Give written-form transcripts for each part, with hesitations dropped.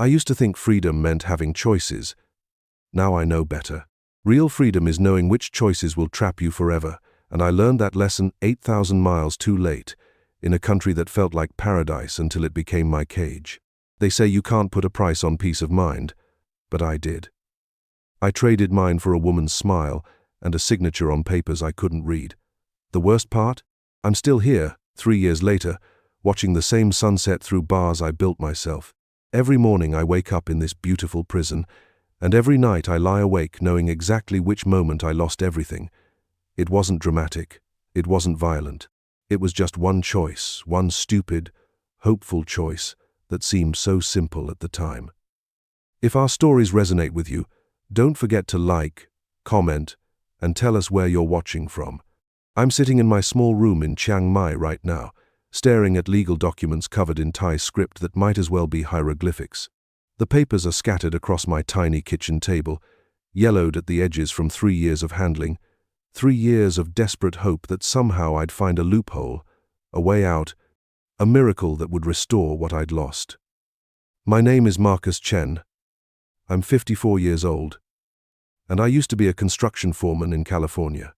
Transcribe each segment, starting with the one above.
I used to think freedom meant having choices. Now I know better. Real freedom is knowing which choices will trap you forever, and I learned that lesson 8,000 miles too late, in a country that felt like paradise until it became my cage. They say you can't put a price on peace of mind, but I did. I traded mine for a woman's smile and a signature on papers I couldn't read. The worst part? I'm still here, 3 years later, watching the same sunset through bars I built myself. Every morning I wake up in this beautiful prison, and every night I lie awake knowing exactly which moment I lost everything. It wasn't dramatic. It wasn't violent. It was just one choice, one stupid, hopeful choice that seemed so simple at the time. If our stories resonate with you, don't forget to like, comment, and tell us where you're watching from. I'm sitting in my small room in Chiang Mai right now, staring at legal documents covered in Thai script that might as well be hieroglyphics. The papers are scattered across my tiny kitchen table, yellowed at the edges from 3 years of handling, 3 years of desperate hope that somehow I'd find a loophole, a way out, a miracle that would restore what I'd lost. My name is Marcus Chen. I'm 54 years old, and I used to be a construction foreman in California.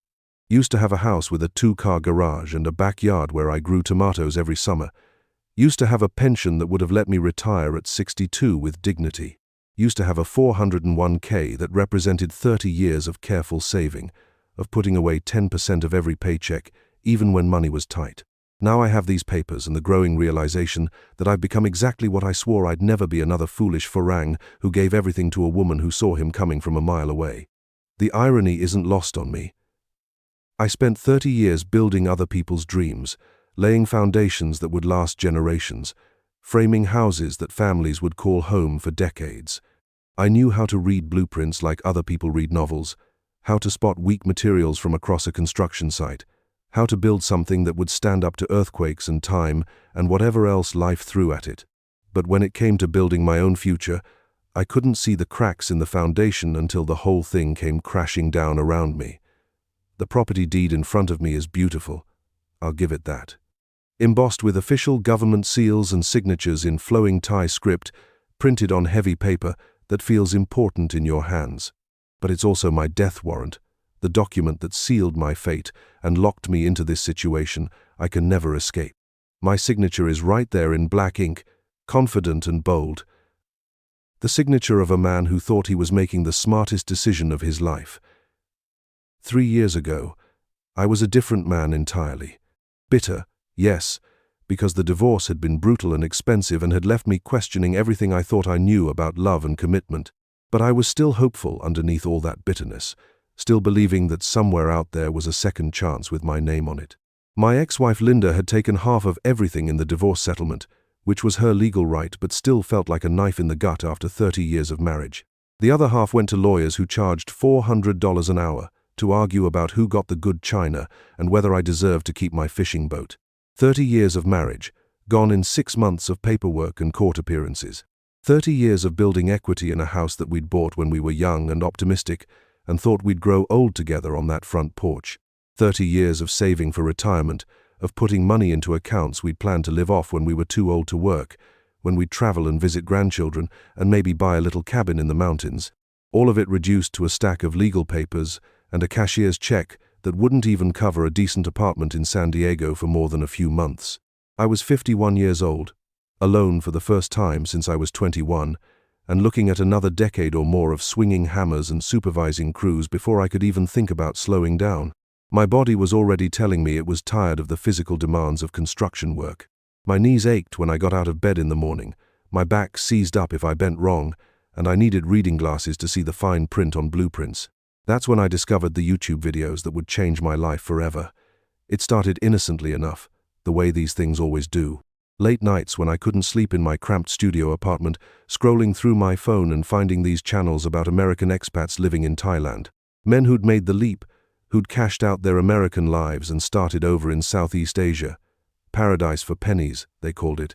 Used to have a house with a 2-car garage and a backyard where I grew tomatoes every summer. Used to have a pension that would have let me retire at 62 with dignity. Used to have a 401k that represented 30 years of careful saving, of putting away 10% of every paycheck, even when money was tight. Now I have these papers and the growing realization that I've become exactly what I swore I'd never be, another foolish farang who gave everything to a woman who saw him coming from a mile away. The irony isn't lost on me. I spent 30 years building other people's dreams, laying foundations that would last generations, framing houses that families would call home for decades. I knew how to read blueprints like other people read novels, how to spot weak materials from across a construction site, how to build something that would stand up to earthquakes and time and whatever else life threw at it. But when it came to building my own future, I couldn't see the cracks in the foundation until the whole thing came crashing down around me. The property deed in front of me is beautiful. I'll give it that. Embossed with official government seals and signatures in flowing Thai script, printed on heavy paper that feels important in your hands. But it's also my death warrant, the document that sealed my fate and locked me into this situation I can never escape. My signature is right there in black ink, confident and bold. The signature of a man who thought he was making the smartest decision of his life. 3 years ago, I was a different man entirely. Bitter, yes, because the divorce had been brutal and expensive and had left me questioning everything I thought I knew about love and commitment. But I was still hopeful underneath all that bitterness, still believing that somewhere out there was a second chance with my name on it. My ex-wife Linda had taken half of everything in the divorce settlement, which was her legal right but still felt like a knife in the gut after 30 years of marriage. The other half went to lawyers who charged $400 an hour to argue about who got the good china and whether I deserved to keep my fishing boat. 30 years of marriage, gone in 6 months of paperwork and court appearances. 30 years of building equity in a house that we'd bought when we were young and optimistic and thought we'd grow old together on that front porch. 30 years of saving for retirement, of putting money into accounts we'd planned to live off when we were too old to work, when we'd travel and visit grandchildren and maybe buy a little cabin in the mountains. All of it reduced to a stack of legal papers and a cashier's check that wouldn't even cover a decent apartment in San Diego for more than a few months. I was 51 years old, alone for the first time since I was 21, and looking at another decade or more of swinging hammers and supervising crews before I could even think about slowing down. My body was already telling me it was tired of the physical demands of construction work. My knees ached when I got out of bed in the morning, my back seized up if I bent wrong, and I needed reading glasses to see the fine print on blueprints. That's when I discovered the YouTube videos that would change my life forever. It started innocently enough, the way these things always do. Late nights when I couldn't sleep in my cramped studio apartment, scrolling through my phone and finding these channels about American expats living in Thailand. Men who'd made the leap, who'd cashed out their American lives and started over in Southeast Asia. Paradise for pennies, they called it,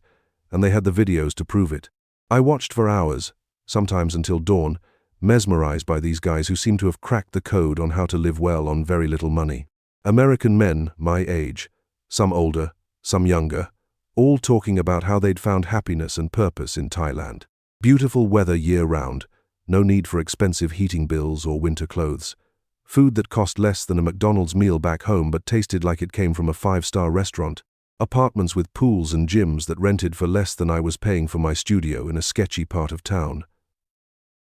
and they had the videos to prove it. I watched for hours, sometimes until dawn, mesmerized by these guys who seemed to have cracked the code on how to live well on very little money. American men my age, some older, some younger, all talking about how they'd found happiness and purpose in Thailand. Beautiful weather year-round, no need for expensive heating bills or winter clothes. Food that cost less than a McDonald's meal back home but tasted like it came from a five-star restaurant. Apartments with pools and gyms that rented for less than I was paying for my studio in a sketchy part of town.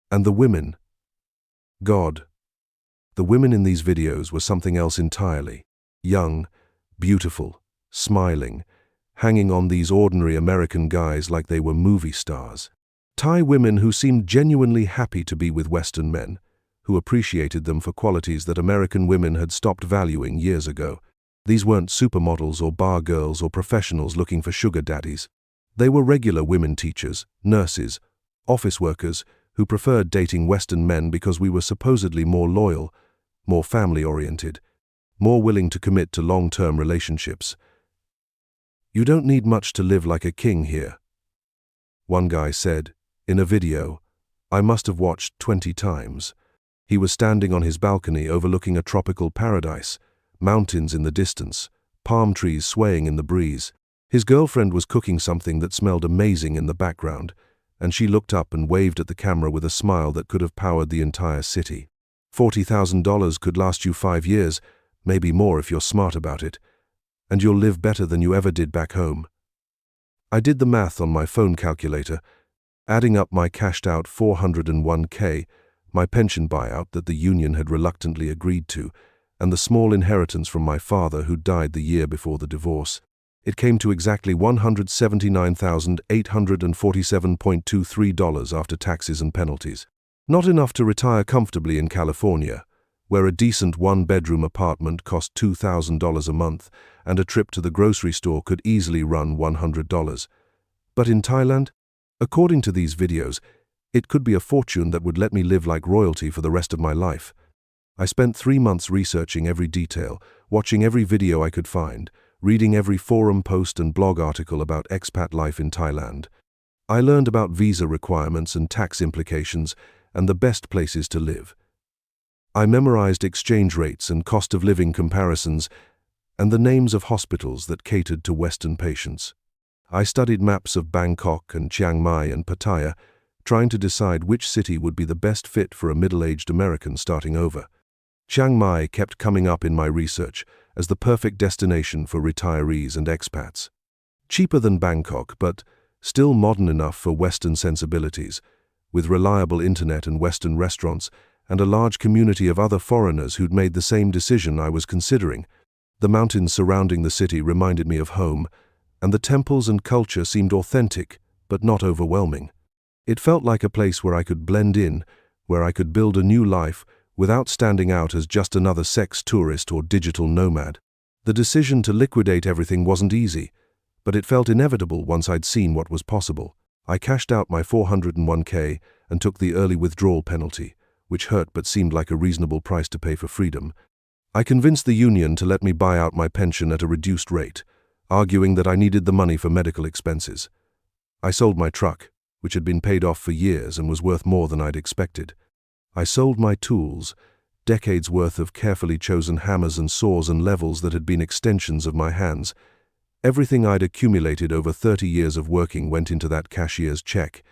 And the women. God. The women in these videos were something else entirely. Young, beautiful, smiling, hanging on these ordinary American guys like they were movie stars. Thai women who seemed genuinely happy to be with Western men, who appreciated them for qualities that American women had stopped valuing years ago. These weren't supermodels or bar girls or professionals looking for sugar daddies. They were regular women teachers, nurses, office workers who preferred dating Western men because we were supposedly more loyal, more family-oriented, more willing to commit to long-term relationships. "You don't need much to live like a king here," one guy said, in a video I must have watched 20 times. He was standing on his balcony overlooking a tropical paradise, mountains in the distance, palm trees swaying in the breeze. His girlfriend was cooking something that smelled amazing in the background, and she looked up and waved at the camera with a smile that could have powered the entire city. $40,000 could last you 5 years, maybe more if you're smart about it, and you'll live better than you ever did back home. I did the math on my phone calculator, adding up my cashed-out $401k, my pension buyout that the union had reluctantly agreed to, and the small inheritance from my father who died the year before the divorce. It came to exactly $179,847.23 after taxes and penalties. Not enough to retire comfortably in California, where a decent one-bedroom apartment cost $2,000 a month and a trip to the grocery store could easily run $100. But in Thailand, according to these videos, it could be a fortune that would let me live like royalty for the rest of my life. I spent 3 months researching every detail, watching every video I could find, reading every forum post and blog article about expat life in Thailand. I learned about visa requirements and tax implications and the best places to live. I memorized exchange rates and cost of living comparisons and the names of hospitals that catered to Western patients. I studied maps of Bangkok and Chiang Mai and Pattaya, trying to decide which city would be the best fit for a middle-aged American starting over. Chiang Mai kept coming up in my research as the perfect destination for retirees and expats. Cheaper than Bangkok, but still modern enough for Western sensibilities, with reliable internet and Western restaurants, and a large community of other foreigners who'd made the same decision I was considering. The mountains surrounding the city reminded me of home, and the temples and culture seemed authentic, but not overwhelming. It felt like a place where I could blend in, where I could build a new life without standing out as just another sex tourist or digital nomad. The decision to liquidate everything wasn't easy, but it felt inevitable once I'd seen what was possible. I cashed out my $401k and took the early withdrawal penalty, which hurt but seemed like a reasonable price to pay for freedom. I convinced the union to let me buy out my pension at a reduced rate, arguing that I needed the money for medical expenses. I sold my truck, which had been paid off for years and was worth more than I'd expected. I sold my tools, decades worth of carefully chosen hammers and saws and levels that had been extensions of my hands. Everything I'd accumulated over 30 years of working went into that cashier's check.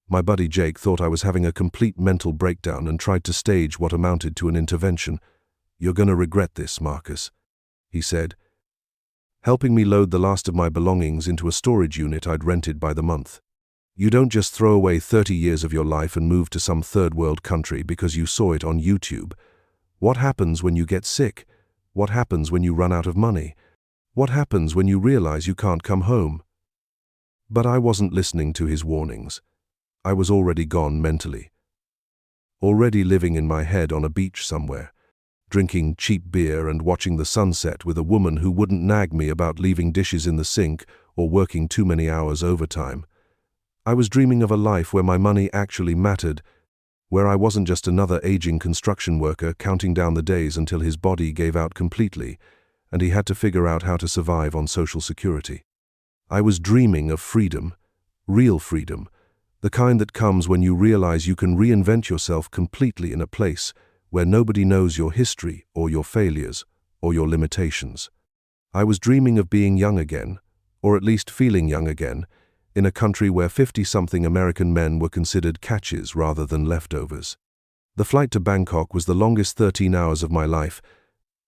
My buddy Jake thought I was having a complete mental breakdown and tried to stage what amounted to an intervention. "You're gonna regret this, Marcus," he said, helping me load the last of my belongings into a storage unit I'd rented by the month. "You don't just throw away 30 years of your life and move to some third-world country because you saw it on YouTube. What happens when you get sick? What happens when you run out of money? What happens when you realize you can't come home?" But I wasn't listening to his warnings. I was already gone mentally. Already living in my head on a beach somewhere, drinking cheap beer and watching the sunset with a woman who wouldn't nag me about leaving dishes in the sink or working too many hours overtime. I was dreaming of a life where my money actually mattered, where I wasn't just another aging construction worker counting down the days until his body gave out completely and he had to figure out how to survive on Social Security. I was dreaming of freedom, real freedom, the kind that comes when you realize you can reinvent yourself completely in a place where nobody knows your history or your failures or your limitations. I was dreaming of being young again, or at least feeling young again, in a country where 50-something American men were considered catches rather than leftovers. The flight to Bangkok was the longest 13 hours of my life,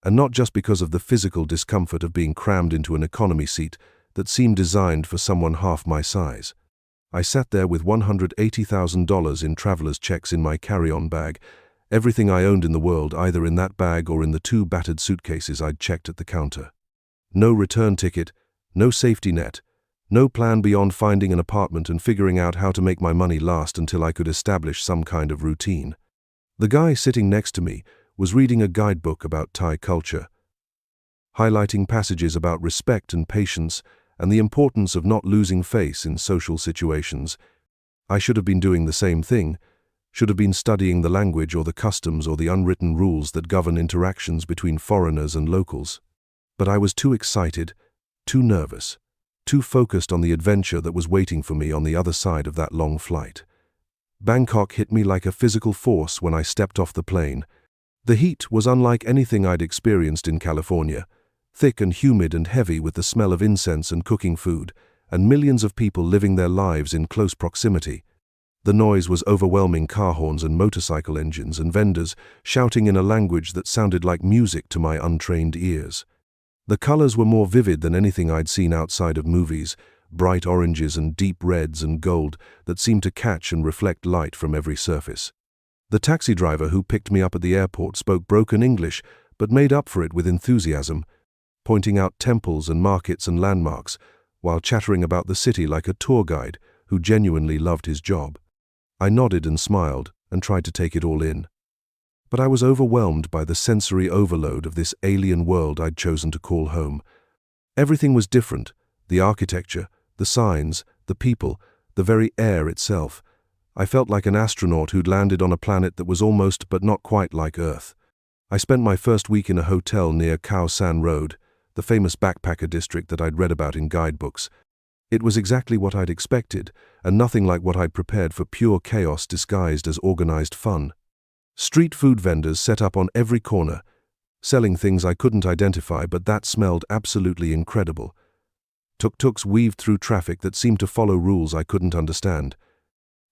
and not just because of the physical discomfort of being crammed into an economy seat that seemed designed for someone half my size. I sat there with $180,000 in traveler's checks in my carry-on bag, everything I owned in the world either in that bag or in the 2 battered suitcases I'd checked at the counter. No return ticket, no safety net, no plan beyond finding an apartment and figuring out how to make my money last until I could establish some kind of routine. The guy sitting next to me was reading a guidebook about Thai culture, highlighting passages about respect and patience and the importance of not losing face in social situations. I should have been doing the same thing, should have been studying the language or the customs or the unwritten rules that govern interactions between foreigners and locals. But I was too excited, too nervous, too focused on the adventure that was waiting for me on the other side of that long flight. Bangkok hit me like a physical force when I stepped off the plane. The heat was unlike anything I'd experienced in California, thick and humid and heavy with the smell of incense and cooking food, and millions of people living their lives in close proximity. The noise was overwhelming: car horns and motorcycle engines and vendors shouting in a language that sounded like music to my untrained ears. The colors were more vivid than anything I'd seen outside of movies, bright oranges and deep reds and gold that seemed to catch and reflect light from every surface. The taxi driver who picked me up at the airport spoke broken English but made up for it with enthusiasm, pointing out temples and markets and landmarks, while chattering about the city like a tour guide who genuinely loved his job. I nodded and smiled and tried to take it all in. But I was overwhelmed by the sensory overload of this alien world I'd chosen to call home. Everything was different: the architecture, the signs, the people, the very air itself. I felt like an astronaut who'd landed on a planet that was almost but not quite like Earth. I spent my first week in a hotel near Khao San Road, the famous backpacker district that I'd read about in guidebooks. It was exactly what I'd expected, and nothing like what I'd prepared for pure chaos disguised as organized fun. Street food vendors set up on every corner, selling things I couldn't identify but that smelled absolutely incredible. Tuk-tuks weaved through traffic that seemed to follow rules I couldn't understand.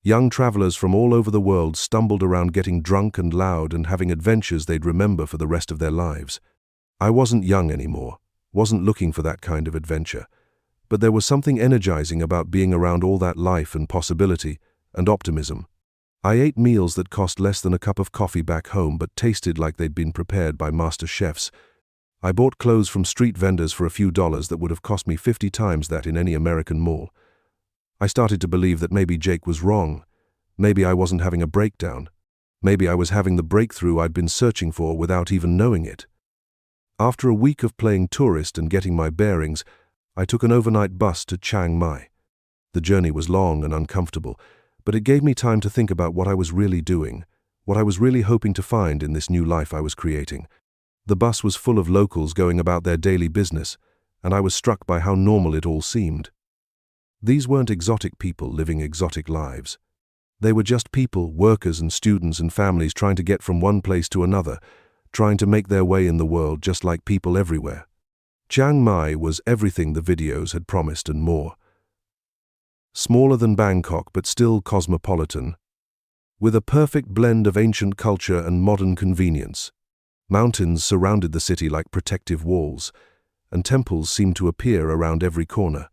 Young travelers from all over the world stumbled around getting drunk and loud and having adventures they'd remember for the rest of their lives. I wasn't young anymore, wasn't looking for that kind of adventure, but there was something energizing about being around all that life and possibility and optimism. I ate meals that cost less than a cup of coffee back home but tasted like they'd been prepared by master chefs. I bought clothes from street vendors for a few dollars that would have cost me 50 times that in any American mall. I started to believe that maybe Jake was wrong. Maybe I wasn't having a breakdown. Maybe I was having the breakthrough I'd been searching for without even knowing it. After a week of playing tourist and getting my bearings, I took an overnight bus to Chiang Mai. The journey was long and uncomfortable, but it gave me time to think about what I was really doing, what I was really hoping to find in this new life I was creating. The bus was full of locals going about their daily business, and I was struck by how normal it all seemed. These weren't exotic people living exotic lives. They were just people, workers and students and families trying to get from one place to another, trying to make their way in the world just like people everywhere. Chiang Mai was everything the videos had promised and more. Smaller than Bangkok but still cosmopolitan, with a perfect blend of ancient culture and modern convenience. Mountains surrounded the city like protective walls, and temples seemed to appear around every corner,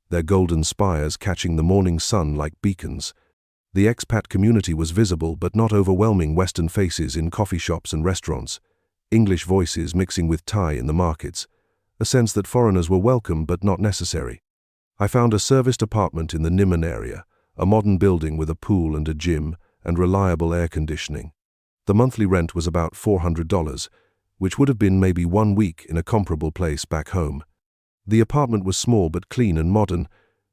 their golden spires catching the morning sun like beacons. The expat community was visible but not overwhelming: Western faces in coffee shops and restaurants, English voices mixing with Thai in the markets, a sense that foreigners were welcome but not necessary. I found a serviced apartment in the Niman area, a modern building with a pool and a gym and reliable air conditioning. The monthly rent was about $400, which would have been maybe 1 week in a comparable place back home. The apartment was small but clean and modern,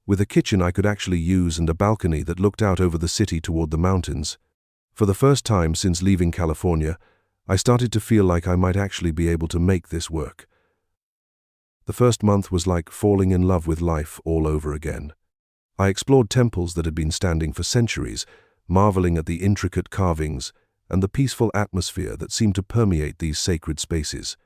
with a kitchen I could actually use and a balcony that looked out over the city toward the mountains. For the first time since leaving California, I started to feel like I might actually be able to make this work. The first month was like falling in love with life all over again. I explored temples that had been standing for centuries, marveling at the intricate carvings and the peaceful atmosphere that seemed to permeate these sacred spaces.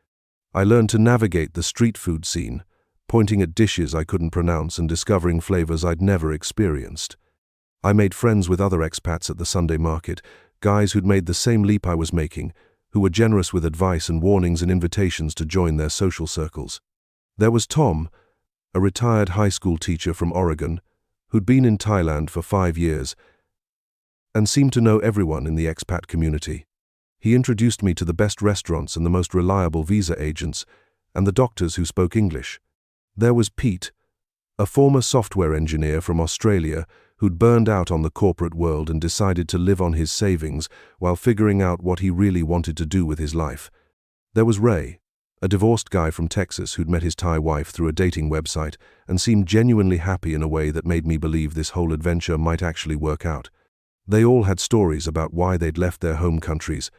I learned to navigate the street food scene, pointing at dishes I couldn't pronounce and discovering flavors I'd never experienced. I made friends with other expats at the Sunday market, guys who'd made the same leap I was making, who were generous with advice and warnings and invitations to join their social circles. There was Tom, a retired high school teacher from Oregon, who'd been in Thailand for 5 years and seemed to know everyone in the expat community. He introduced me to the best restaurants and the most reliable visa agents, and the doctors who spoke English. There was Pete, a former software engineer from Australia who'd burned out on the corporate world and decided to live on his savings while figuring out what he really wanted to do with his life. There was Ray, a divorced guy from Texas who'd met his Thai wife through a dating website and seemed genuinely happy in a way that made me believe this whole adventure might actually work out. They all had stories about why they'd left their home countries,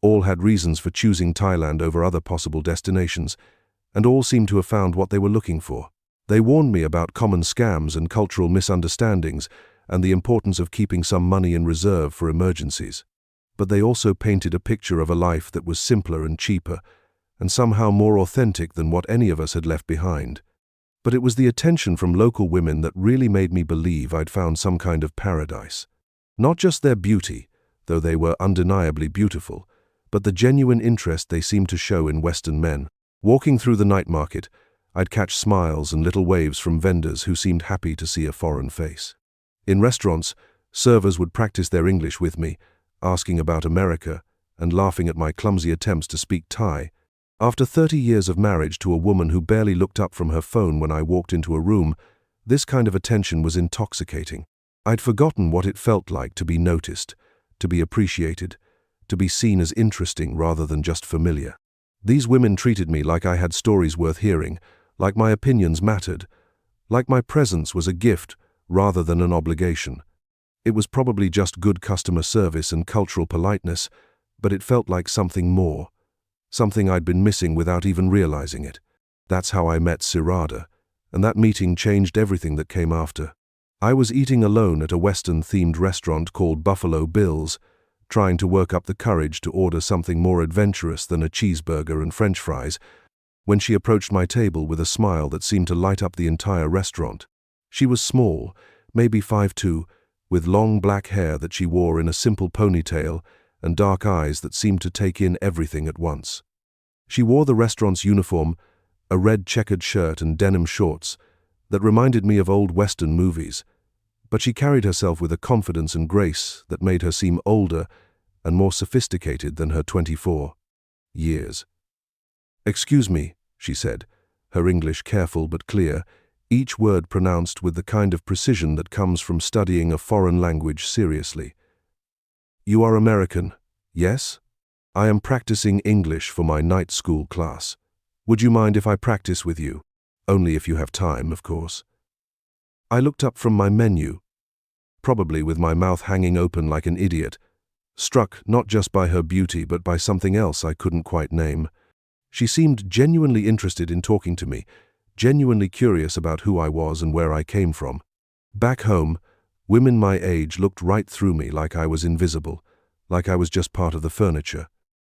all had reasons for choosing Thailand over other possible destinations, and all seemed to have found what they were looking for. They warned me about common scams and cultural misunderstandings and the importance of keeping some money in reserve for emergencies. But they also painted a picture of a life that was simpler and cheaper, and somehow more authentic than what any of us had left behind. But it was the attention from local women that really made me believe I'd found some kind of paradise. Not just their beauty, though they were undeniably beautiful, but the genuine interest they seemed to show in Western men. Walking through the night market, I'd catch smiles and little waves from vendors who seemed happy to see a foreign face. In restaurants, servers would practice their English with me, asking about America and laughing at my clumsy attempts to speak Thai. After 30 years of marriage to a woman who barely looked up from her phone when I walked into a room, this kind of attention was intoxicating. I'd forgotten what it felt like to be noticed, to be appreciated, to be seen as interesting rather than just familiar. These women treated me like I had stories worth hearing, like my opinions mattered, like my presence was a gift rather than an obligation. It was probably just good customer service and cultural politeness, but it felt like something more, something I'd been missing without even realizing it. That's how I met Sirada, and that meeting changed everything that came after. I was eating alone at a Western-themed restaurant called Buffalo Bill's, trying to work up the courage to order something more adventurous than a cheeseburger and French fries, when she approached my table with a smile that seemed to light up the entire restaurant. She was small, maybe 5'2", with long black hair that she wore in a simple ponytail and dark eyes that seemed to take in everything at once. She wore the restaurant's uniform, a red checkered shirt and denim shorts, that reminded me of old Western movies, but she carried herself with a confidence and grace that made her seem older and more sophisticated than her 24 years. "Excuse me," she said, her English careful but clear, each word pronounced with the kind of precision that comes from studying a foreign language seriously. "You are American, yes? I am practicing English for my night school class. Would you mind if I practice with you? Only if you have time, of course." I looked up from my menu, probably with my mouth hanging open like an idiot, struck not just by her beauty but by something else I couldn't quite name. She seemed genuinely interested in talking to me, genuinely curious about who I was and where I came from. Back home, women my age looked right through me like I was invisible, like I was just part of the furniture.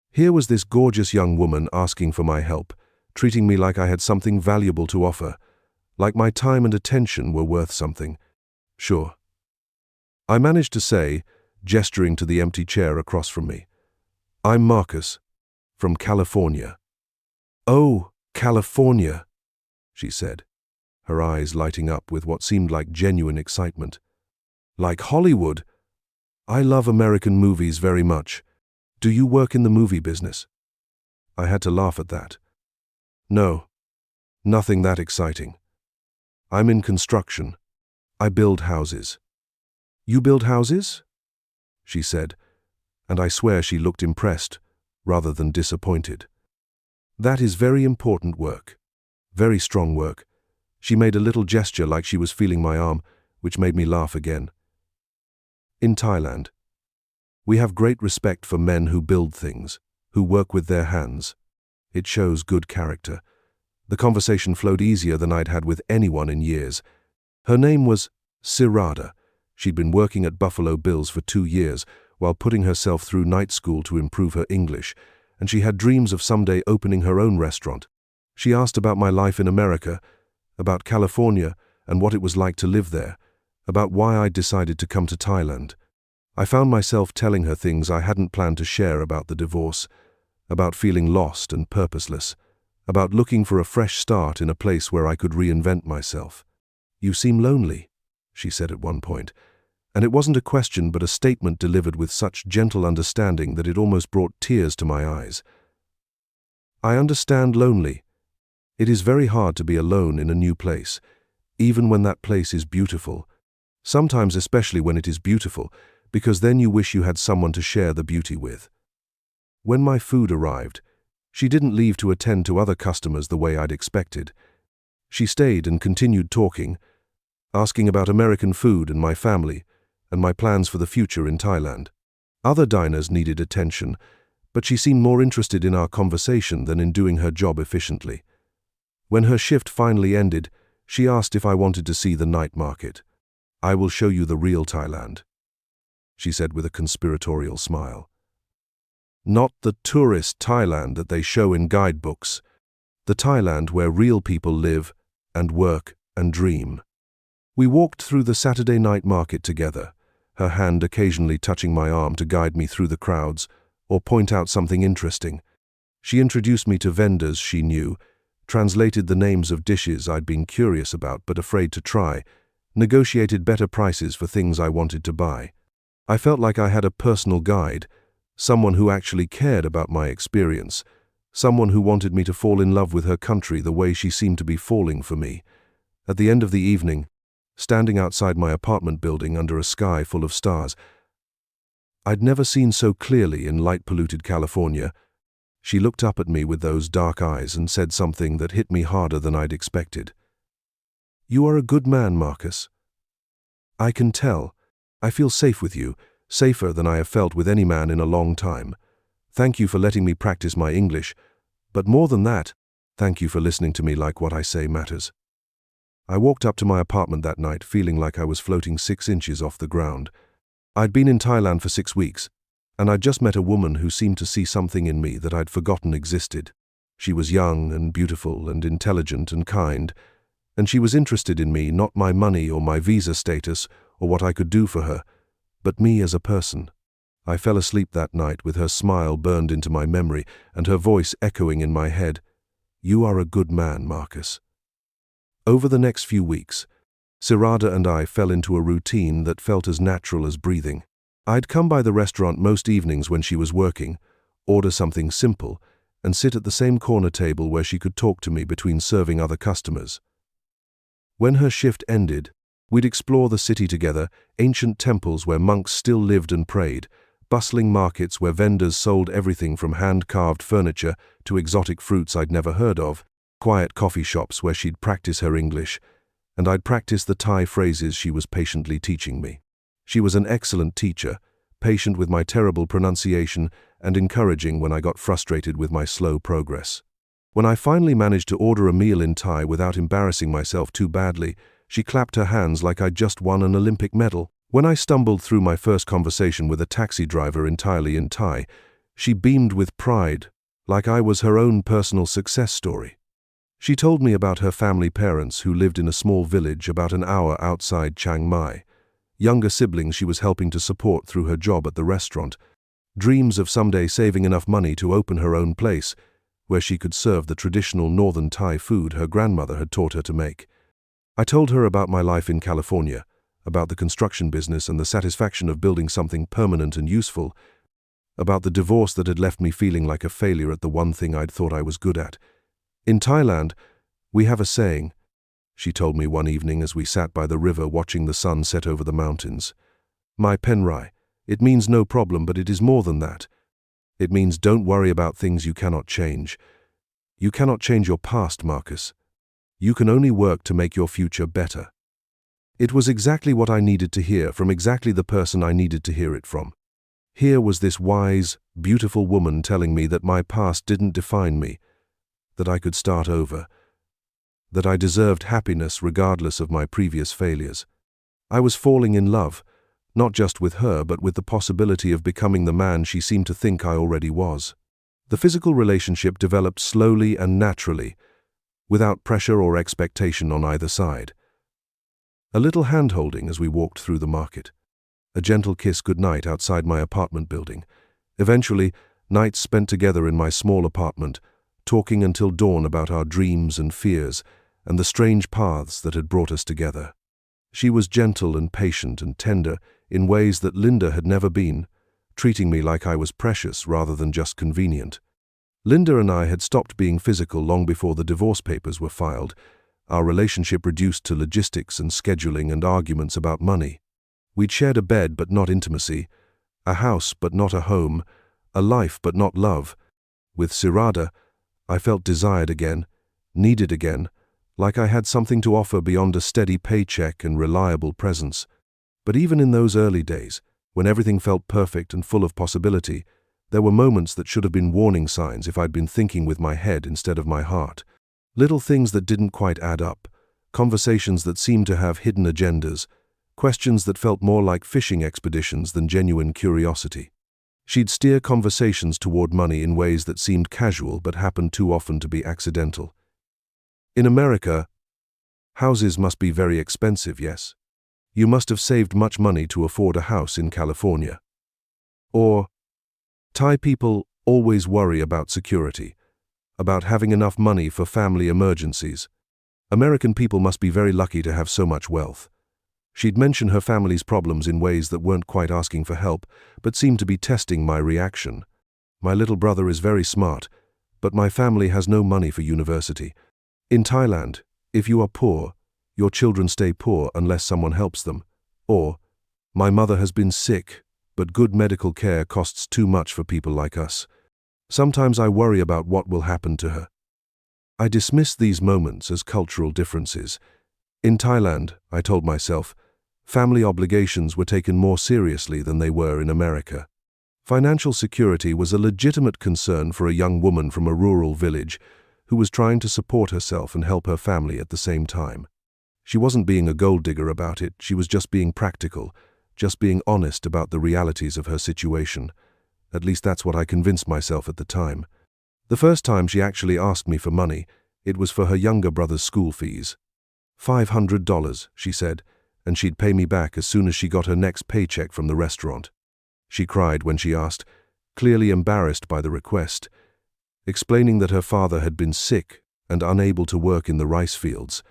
Here was this gorgeous young woman asking for my help, treating me like I had something valuable to offer, like my time and attention were worth something. "Sure," I managed to say, gesturing to the empty chair across from me. "I'm Marcus, from California." "Oh, California," she said, her eyes lighting up with what seemed like genuine excitement. "Like Hollywood? I love American movies very much. Do you work in the movie business?" I had to laugh at that. "No, nothing that exciting. I'm in construction. I build houses." "You build houses?" she said, and I swear she looked impressed rather than disappointed. "That is very important work. Very strong work." She made a little gesture like she was feeling my arm, which made me laugh again. "In Thailand, we have great respect for men who build things, who work with their hands. It shows good character." The conversation flowed easier than I'd had with anyone in years. Her name was Sirada. She'd been working at Buffalo Bill's for 2 years while putting herself through night school to improve her English, and she had dreams of someday opening her own restaurant. She asked about my life in America, about California and what it was like to live there, about why I decided to come to Thailand. I found myself telling her things I hadn't planned to share about the divorce, about feeling lost and purposeless, about looking for a fresh start in a place where I could reinvent myself. "You seem lonely," she said at one point, and it wasn't a question but a statement delivered with such gentle understanding that it almost brought tears to my eyes. I understand lonely. It is very hard to be alone in a new place, even when that place is beautiful. Sometimes especially when it is beautiful, because then you wish you had someone to share the beauty with. When my food arrived, she didn't leave to attend to other customers the way I'd expected. She stayed and continued talking, asking about American food and my family, and my plans for the future in Thailand. Other diners needed attention, but she seemed more interested in our conversation than in doing her job efficiently. When her shift finally ended, she asked if I wanted to see the night market. "I will show you the real Thailand," she said with a conspiratorial smile. "Not the tourist Thailand that they show in guidebooks. The Thailand where real people live and work and dream." We walked through the Saturday night market together, her hand occasionally touching my arm to guide me through the crowds or point out something interesting. She introduced me to vendors she knew, translated the names of dishes I'd been curious about but afraid to try, negotiated better prices for things I wanted to buy. I felt like I had a personal guide, someone who actually cared about my experience, someone who wanted me to fall in love with her country the way she seemed to be falling for me. At the end of the evening, standing outside my apartment building under a sky full of stars, I'd never seen so clearly in light-polluted California. She looked up at me with those dark eyes and said something that hit me harder than I'd expected. "You are a good man, Marcus. I can tell. I feel safe with you, safer than I have felt with any man in a long time. Thank you for letting me practice my English, but more than that, thank you for listening to me like what I say matters." I walked up to my apartment that night feeling like I was floating 6 inches off the ground. I'd been in Thailand for 6 weeks, and I'd just met a woman who seemed to see something in me that I'd forgotten existed. She was young and beautiful and intelligent and kind, and she was interested in me, not my money or my visa status or what I could do for her, but me as a person. I fell asleep that night with her smile burned into my memory and her voice echoing in my head. "You are a good man, Marcus." Over the next few weeks, Sirada and I fell into a routine that felt as natural as breathing. I'd come by the restaurant most evenings when she was working, order something simple, and sit at the same corner table where she could talk to me between serving other customers. When her shift ended, we'd explore the city together, ancient temples where monks still lived and prayed, bustling markets where vendors sold everything from hand-carved furniture to exotic fruits I'd never heard of, quiet coffee shops where she'd practice her English, and I'd practice the Thai phrases she was patiently teaching me. She was an excellent teacher, patient with my terrible pronunciation and encouraging when I got frustrated with my slow progress. When I finally managed to order a meal in Thai without embarrassing myself too badly, she clapped her hands like I'd just won an Olympic medal. When I stumbled through my first conversation with a taxi driver entirely in Thai, she beamed with pride, like I was her own personal success story. She told me about her family parents who lived in a small village about an hour outside Chiang Mai, younger siblings she was helping to support through her job at the restaurant, dreams of someday saving enough money to open her own place, where she could serve the traditional northern Thai food her grandmother had taught her to make. I told her about my life in California, about the construction business and the satisfaction of building something permanent and useful, about the divorce that had left me feeling like a failure at the one thing I'd thought I was good at. "In Thailand, we have a saying," she told me one evening as we sat by the river watching the sun set over the mountains. "My Penrai, it means no problem, but it is more than that. It means don't worry about things you cannot change. You cannot change your past, Marcus. You can only work to make your future better." It was exactly what I needed to hear from exactly the person I needed to hear it from. Here was this wise, beautiful woman telling me that my past didn't define me, that I could start over, that I deserved happiness regardless of my previous failures. I was falling in love, not just with her, but with the possibility of becoming the man she seemed to think I already was. The physical relationship developed slowly and naturally. without pressure or expectation on either side. A little hand-holding as we walked through the market. A gentle kiss goodnight outside my apartment building. Eventually, nights spent together in my small apartment, talking until dawn about our dreams and fears and the strange paths that had brought us together. She was gentle and patient and tender in ways that Linda had never been, treating me like I was precious rather than just convenient. Linda and I had stopped being physical long before the divorce papers were filed, our relationship reduced to logistics and scheduling and arguments about money. We'd shared a bed but not intimacy, a house but not a home, a life but not love. With Sirada, I felt desired again, needed again, like I had something to offer beyond a steady paycheck and reliable presence. But even in those early days, when everything felt perfect and full of possibility, there were moments that should have been warning signs if I'd been thinking with my head instead of my heart. Little things that didn't quite add up, conversations that seemed to have hidden agendas, questions that felt more like fishing expeditions than genuine curiosity. She'd steer conversations toward money in ways that seemed casual but happened too often to be accidental. In America, houses must be very expensive, yes? You must have saved much money to afford a house in California. Or, Thai people always worry about security, about having enough money for family emergencies. American people must be very lucky to have so much wealth. She'd mention her family's problems in ways that weren't quite asking for help, but seemed to be testing my reaction. My little brother is very smart, but my family has no money for university. In Thailand, if you are poor, your children stay poor unless someone helps them. Or, my mother has been sick, but good medical care costs too much for people like us. Sometimes I worry about what will happen to her. I dismiss these moments as cultural differences. In Thailand, I told myself, family obligations were taken more seriously than they were in America. Financial security was a legitimate concern for a young woman from a rural village who was trying to support herself and help her family at the same time. She wasn't being a gold digger about it, she was just being practical, just being honest about the realities of her situation. At least that's what I convinced myself at the time. The first time she actually asked me for money, it was for her younger brother's school fees. $500, she said, and she'd pay me back as soon as she got her next paycheck from the restaurant. She cried when she asked, clearly embarrassed by the request, explaining that her father had been sick and unable to work in the rice fields,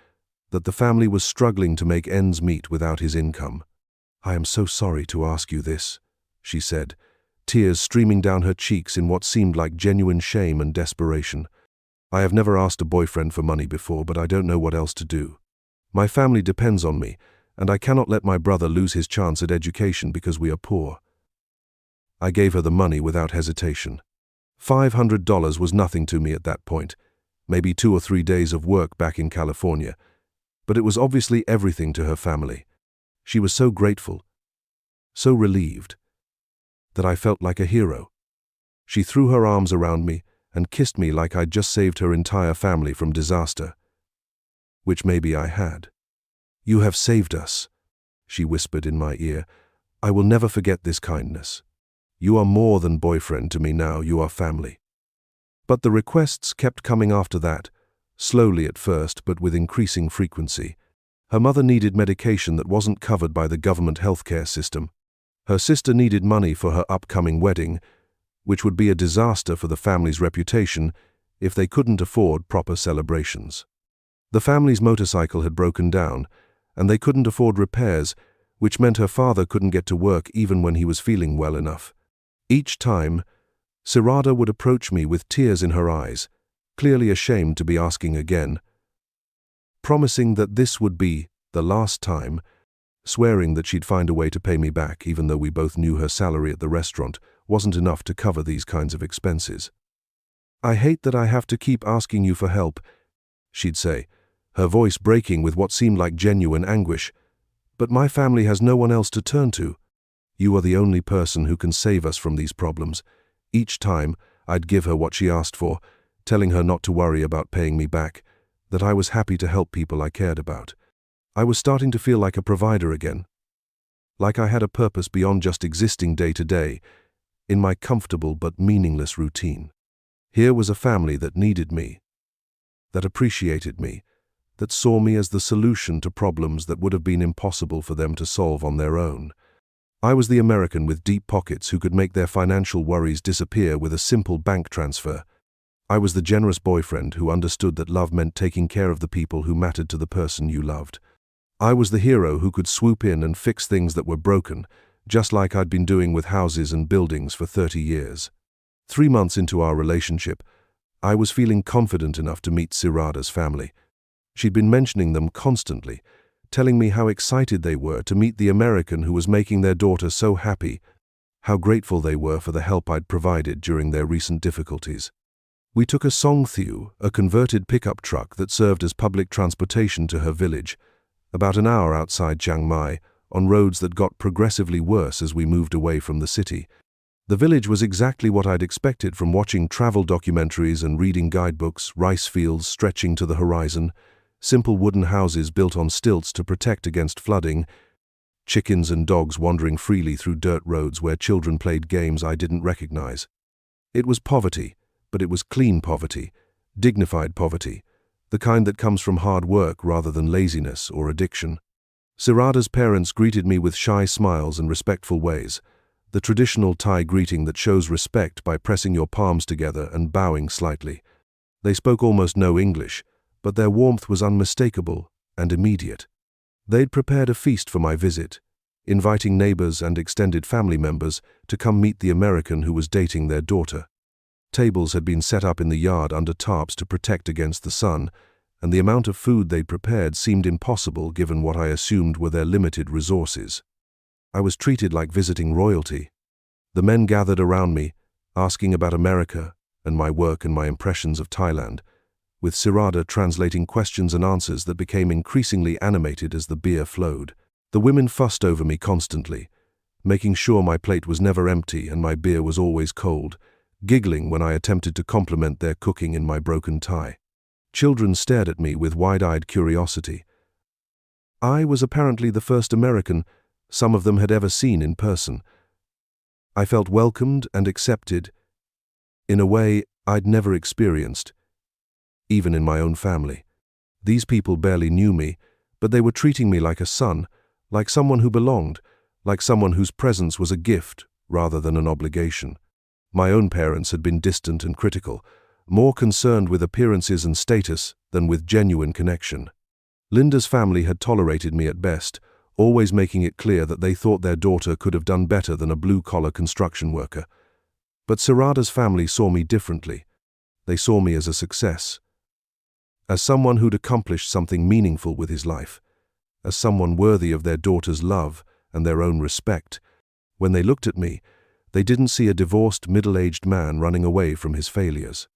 that the family was struggling to make ends meet without his income. "I am so sorry to ask you this," she said, tears streaming down her cheeks in what seemed like genuine shame and desperation. "I have never asked a boyfriend for money before, but I don't know what else to do. My family depends on me, and I cannot let my brother lose his chance at education because we are poor." I gave her the money without hesitation. $500 was nothing to me at that point, maybe 2 or 3 days of work back in California, but it was obviously everything to her family. She was so grateful, so relieved, that I felt like a hero. She threw her arms around me and kissed me like I'd just saved her entire family from disaster. Which maybe I had. "You have saved us," she whispered in my ear. "I will never forget this kindness. You are more than boyfriend to me now, you are family." But the requests kept coming after that, slowly at first but with increasing frequency. Her mother needed medication that wasn't covered by the government healthcare system. Her sister needed money for her upcoming wedding, which would be a disaster for the family's reputation if they couldn't afford proper celebrations. The family's motorcycle had broken down, and they couldn't afford repairs, which meant her father couldn't get to work even when he was feeling well enough. Each time, Sirada would approach me with tears in her eyes, clearly ashamed to be asking again, promising that this would be the last time, swearing that she'd find a way to pay me back even though we both knew her salary at the restaurant wasn't enough to cover these kinds of expenses. "I hate that I have to keep asking you for help," she'd say, her voice breaking with what seemed like genuine anguish. "But my family has no one else to turn to. You are the only person who can save us from these problems." Each time, I'd give her what she asked for, telling her not to worry about paying me back, that I was happy to help people I cared about. I was starting to feel like a provider again, like I had a purpose beyond just existing day to day, in my comfortable but meaningless routine. Here was a family that needed me, that appreciated me, that saw me as the solution to problems that would have been impossible for them to solve on their own. I was the American with deep pockets who could make their financial worries disappear with a simple bank transfer. I was the generous boyfriend who understood that love meant taking care of the people who mattered to the person you loved. I was the hero who could swoop in and fix things that were broken, just like I'd been doing with houses and buildings for 30 years. 3 months into our relationship, I was feeling confident enough to meet Sirada's family. She'd been mentioning them constantly, telling me how excited they were to meet the American who was making their daughter so happy, how grateful they were for the help I'd provided during their recent difficulties. We took a Songthieu, a converted pickup truck that served as public transportation to her village, about an hour outside Chiang Mai, on roads that got progressively worse as we moved away from the city. The village was exactly what I'd expected from watching travel documentaries and reading guidebooks: rice fields stretching to the horizon, simple wooden houses built on stilts to protect against flooding, chickens and dogs wandering freely through dirt roads where children played games I didn't recognize. It was poverty, but it was clean poverty, dignified poverty, the kind that comes from hard work rather than laziness or addiction. Sirada's parents greeted me with shy smiles and respectful ways, the traditional Thai greeting that shows respect by pressing your palms together and bowing slightly. They spoke almost no English, but their warmth was unmistakable and immediate. They'd prepared a feast for my visit, inviting neighbors and extended family members to come meet the American who was dating their daughter. Tables had been set up in the yard under tarps to protect against the sun, and the amount of food they'd prepared seemed impossible given what I assumed were their limited resources. I was treated like visiting royalty. The men gathered around me, asking about America and my work and my impressions of Thailand, with Sirada translating questions and answers that became increasingly animated as the beer flowed. The women fussed over me constantly, making sure my plate was never empty and my beer was always cold, giggling when I attempted to compliment their cooking in my broken Thai. Children stared at me with wide-eyed curiosity. I was apparently the first American some of them had ever seen in person. I felt welcomed and accepted in a way I'd never experienced, even in my own family. These people barely knew me, but they were treating me like a son, like someone who belonged, like someone whose presence was a gift rather than an obligation. My own parents had been distant and critical, more concerned with appearances and status than with genuine connection. Linda's family had tolerated me at best, always making it clear that they thought their daughter could have done better than a blue-collar construction worker. But Sirada's family saw me differently. They saw me as a success, as someone who'd accomplished something meaningful with his life, as someone worthy of their daughter's love and their own respect. When they looked at me, they didn't see a divorced, middle-aged man running away from his failures.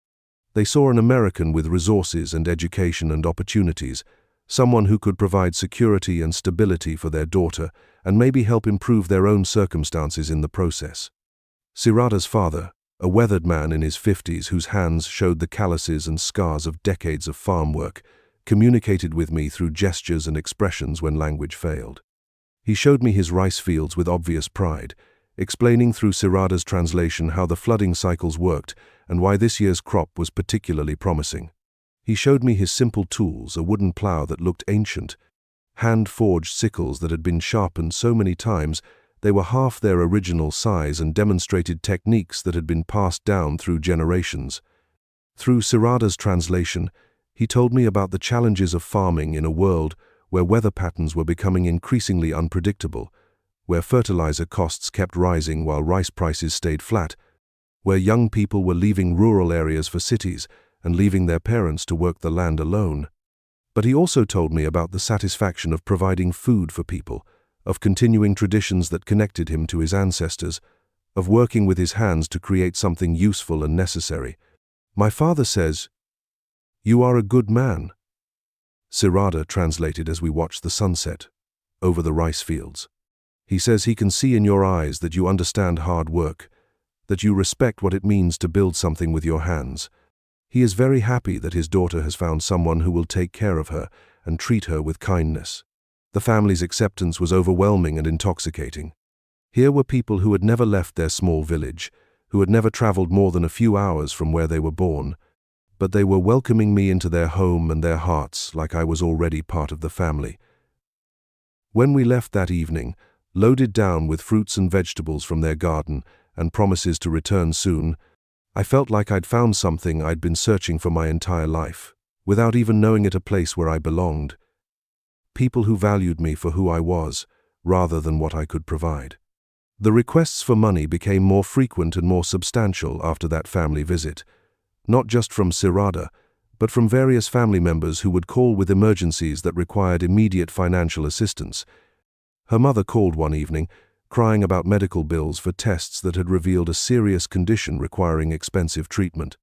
They saw an American with resources and education and opportunities, someone who could provide security and stability for their daughter and maybe help improve their own circumstances in the process. Sirada's father, a weathered man in his 50s whose hands showed the calluses and scars of decades of farm work, communicated with me through gestures and expressions when language failed. He showed me his rice fields with obvious pride, explaining through Sirada's translation how the flooding cycles worked and why this year's crop was particularly promising. He showed me his simple tools, a wooden plow that looked ancient, hand-forged sickles that had been sharpened so many times they were half their original size, and demonstrated techniques that had been passed down through generations. Through Sirada's translation, he told me about the challenges of farming in a world where weather patterns were becoming increasingly unpredictable, where fertilizer costs kept rising while rice prices stayed flat, where young people were leaving rural areas for cities and leaving their parents to work the land alone. But he also told me about the satisfaction of providing food for people, of continuing traditions that connected him to his ancestors, of working with his hands to create something useful and necessary. "My father says, 'You are a good man,'" Sirada translated as we watched the sunset over the rice fields. "He says he can see in your eyes that you understand hard work, that you respect what it means to build something with your hands. He is very happy that his daughter has found someone who will take care of her and treat her with kindness." The family's acceptance was overwhelming and intoxicating. Here were people who had never left their small village, who had never traveled more than a few hours from where they were born, but they were welcoming me into their home and their hearts like I was already part of the family. When we left that evening, loaded down with fruits and vegetables from their garden and promises to return soon, I felt like I'd found something I'd been searching for my entire life, without even knowing it a place where I belonged. People who valued me for who I was, rather than what I could provide. The requests for money became more frequent and more substantial after that family visit, not just from Sirada, but from various family members who would call with emergencies that required immediate financial assistance. Her mother called one evening, crying about medical bills for tests that had revealed a serious condition requiring expensive treatment.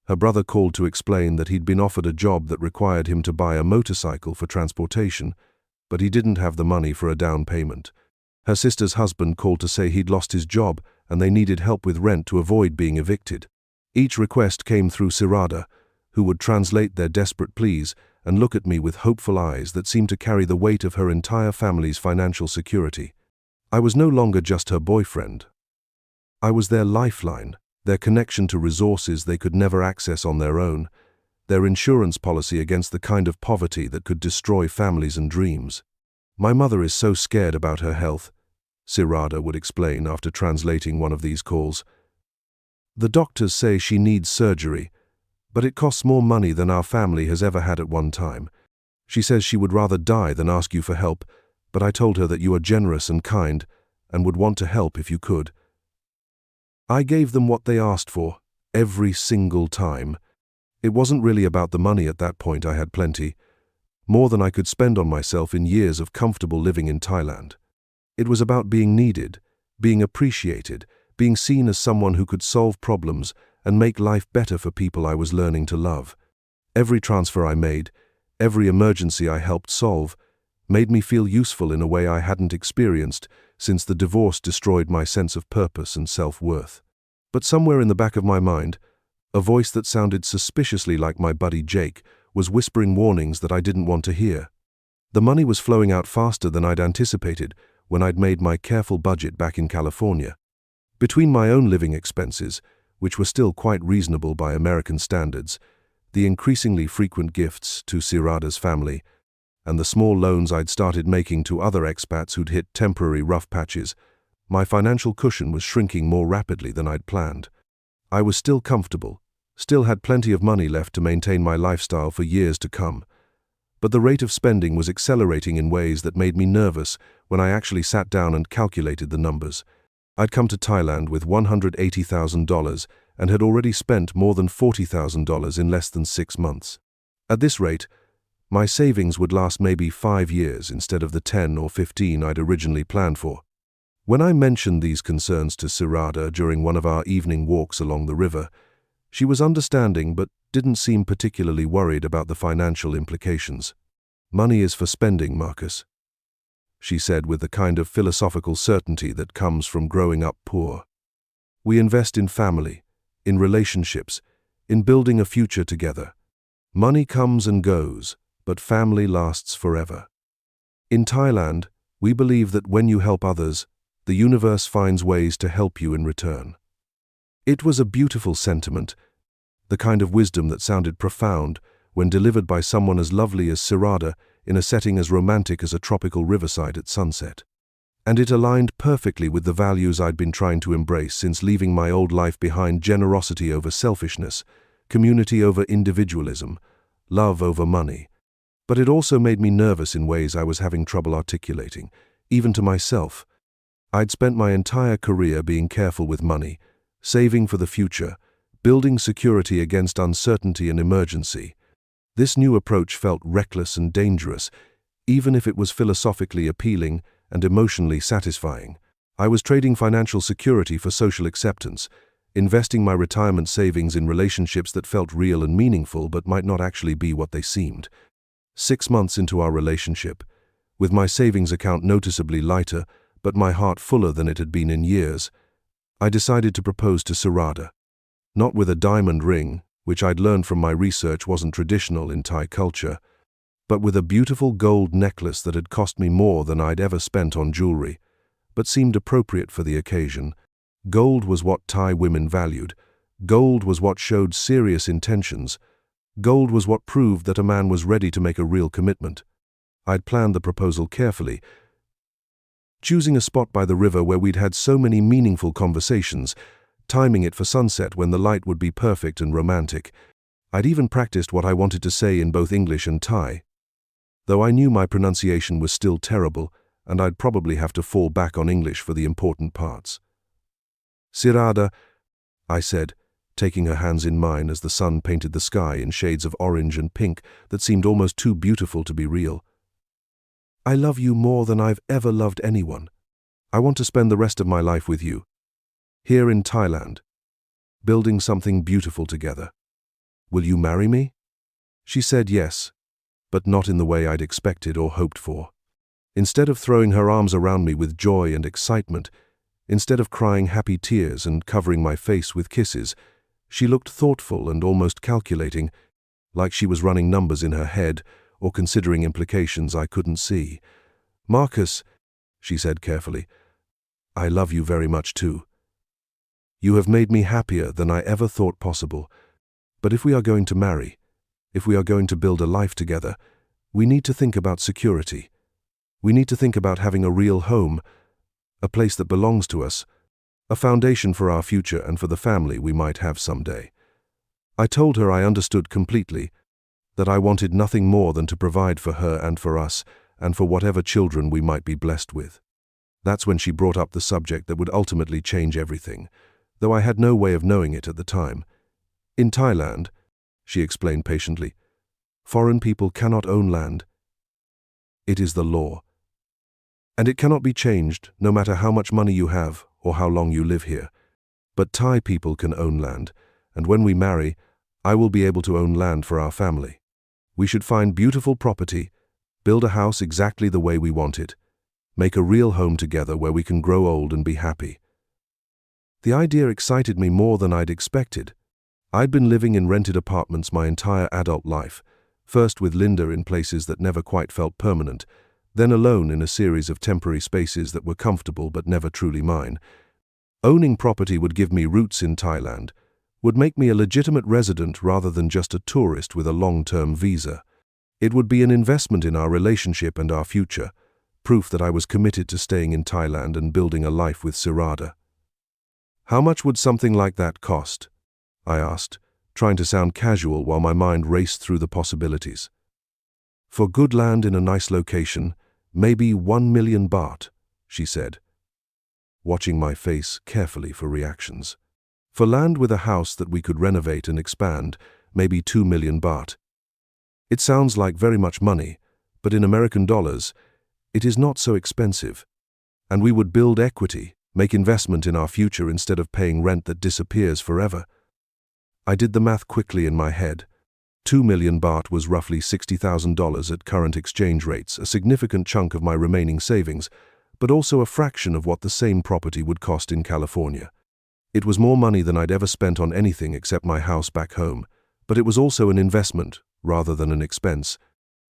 Her brother called to explain that he'd been offered a job that required him to buy a motorcycle for transportation, but he didn't have the money for a down payment. Her sister's husband called to say he'd lost his job and they needed help with rent to avoid being evicted. Each request came through Sirada, who would translate their desperate pleas and look at me with hopeful eyes that seemed to carry the weight of her entire family's financial security. I was no longer just her boyfriend. I was their lifeline, their connection to resources they could never access on their own, their insurance policy against the kind of poverty that could destroy families and dreams. My mother is so scared about her health, Sirada would explain after translating one of these calls. The doctors say she needs surgery, but it costs more money than our family has ever had at one time. She says she would rather die than ask you for help, but I told her that you are generous and kind and would want to help if you could. I gave them what they asked for, every single time. It wasn't really about the money at that point. I had plenty, more than I could spend on myself in years of comfortable living in Thailand. It was about being needed, being appreciated, being seen as someone who could solve problems and make life better for people I was learning to love. Every transfer I made, every emergency I helped solve, made me feel useful in a way I hadn't experienced since the divorce destroyed my sense of purpose and self-worth. But somewhere in the back of my mind, a voice that sounded suspiciously like my buddy Jake was whispering warnings that I didn't want to hear. The money was flowing out faster than I'd anticipated when I'd made my careful budget back in California. Between my own living expenses, which were still quite reasonable by American standards, the increasingly frequent gifts to Sirada's family, and the small loans I'd started making to other expats who'd hit temporary rough patches, my financial cushion was shrinking more rapidly than I'd planned. I was still comfortable, still had plenty of money left to maintain my lifestyle for years to come, but the rate of spending was accelerating in ways that made me nervous when I actually sat down and calculated the numbers. I'd come to Thailand with $180,000 and had already spent more than $40,000 in less than 6 months. At this rate, my savings would last maybe 5 years instead of the 10 or 15 I'd originally planned for. When I mentioned these concerns to Sirada during one of our evening walks along the river, she was understanding but didn't seem particularly worried about the financial implications. "Money is for spending, Marcus," she said with the kind of philosophical certainty that comes from growing up poor. "We invest in family, in relationships, in building a future together. Money comes and goes, but family lasts forever. In Thailand, we believe that when you help others, the universe finds ways to help you in return." It was a beautiful sentiment, the kind of wisdom that sounded profound when delivered by someone as lovely as Sirada in a setting as romantic as a tropical riverside at sunset. And it aligned perfectly with the values I'd been trying to embrace since leaving my old life behind: generosity over selfishness, community over individualism, love over money. But it also made me nervous in ways I was having trouble articulating, even to myself. I'd spent my entire career being careful with money, saving for the future, building security against uncertainty and emergency. This new approach felt reckless and dangerous, even if it was philosophically appealing and emotionally satisfying. I was trading financial security for social acceptance, investing my retirement savings in relationships that felt real and meaningful but might not actually be what they seemed. 6 months into our relationship, with my savings account noticeably lighter but my heart fuller than it had been in years, I decided to propose to Sirada. Not with a diamond ring, which I'd learned from my research wasn't traditional in Thai culture, but with a beautiful gold necklace that had cost me more than I'd ever spent on jewelry, but seemed appropriate for the occasion. Gold was what Thai women valued. Gold was what showed serious intentions, Gold was what proved that a man was ready to make a real commitment. I'd planned the proposal carefully, choosing a spot by the river where we'd had so many meaningful conversations, timing it for sunset when the light would be perfect and romantic. I'd even practiced what I wanted to say in both English and Thai, though I knew my pronunciation was still terrible, and I'd probably have to fall back on English for the important parts. "Sirada," I said, taking her hands in mine as the sun painted the sky in shades of orange and pink that seemed almost too beautiful to be real. "I love you more than I've ever loved anyone. I want to spend the rest of my life with you, here in Thailand, building something beautiful together. Will you marry me?" She said yes, but not in the way I'd expected or hoped for. Instead of throwing her arms around me with joy and excitement, instead of crying happy tears and covering my face with kisses, she looked thoughtful and almost calculating, like she was running numbers in her head or considering implications I couldn't see. "Marcus," she said carefully, "I love you very much too. You have made me happier than I ever thought possible. But if we are going to marry, if we are going to build a life together, we need to think about security. We need to think about having a real home, a place that belongs to us, a foundation for our future and for the family we might have someday." I told her I understood completely, that I wanted nothing more than to provide for her and for us, and for whatever children we might be blessed with. That's when she brought up the subject that would ultimately change everything, though I had no way of knowing it at the time. "In Thailand," she explained patiently, "foreign people cannot own land. It is the law. And it cannot be changed, no matter how much money you have or how long you live here. But Thai people can own land, and when we marry, I will be able to own land for our family. We should find beautiful property, build a house exactly the way we want it, make a real home together where we can grow old and be happy." The idea excited me more than I'd expected. I'd been living in rented apartments my entire adult life, first with Linda in places that never quite felt permanent, then alone in a series of temporary spaces that were comfortable but never truly mine. Owning property would give me roots in Thailand, would make me a legitimate resident rather than just a tourist with a long-term visa. It would be an investment in our relationship and our future, proof that I was committed to staying in Thailand and building a life with Sirada. "How much would something like that cost?" I asked, trying to sound casual while my mind raced through the possibilities. "For good land in a nice location, maybe 1 million baht, she said, watching my face carefully for reactions. "For land with a house that we could renovate and expand, maybe 2 million baht. It sounds like very much money, but in American dollars, it is not so expensive. And we would build equity, make investment in our future instead of paying rent that disappears forever." I did the math quickly in my head. 2 million baht was roughly $60,000 at current exchange rates, a significant chunk of my remaining savings, but also a fraction of what the same property would cost in California. It was more money than I'd ever spent on anything except my house back home, but it was also an investment rather than an expense,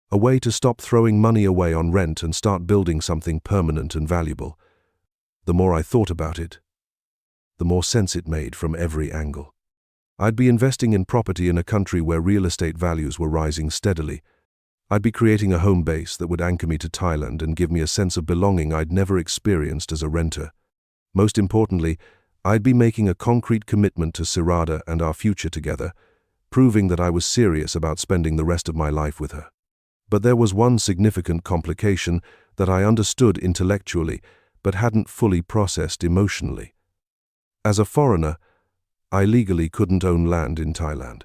a way to stop throwing money away on rent and start building something permanent and valuable. The more I thought about it, the more sense it made from every angle. I'd be investing in property in a country where real estate values were rising steadily. I'd be creating a home base that would anchor me to Thailand and give me a sense of belonging I'd never experienced as a renter. Most importantly, I'd be making a concrete commitment to Sirada and our future together, proving that I was serious about spending the rest of my life with her. But there was one significant complication that I understood intellectually but hadn't fully processed emotionally. As a foreigner, I legally couldn't own land in Thailand.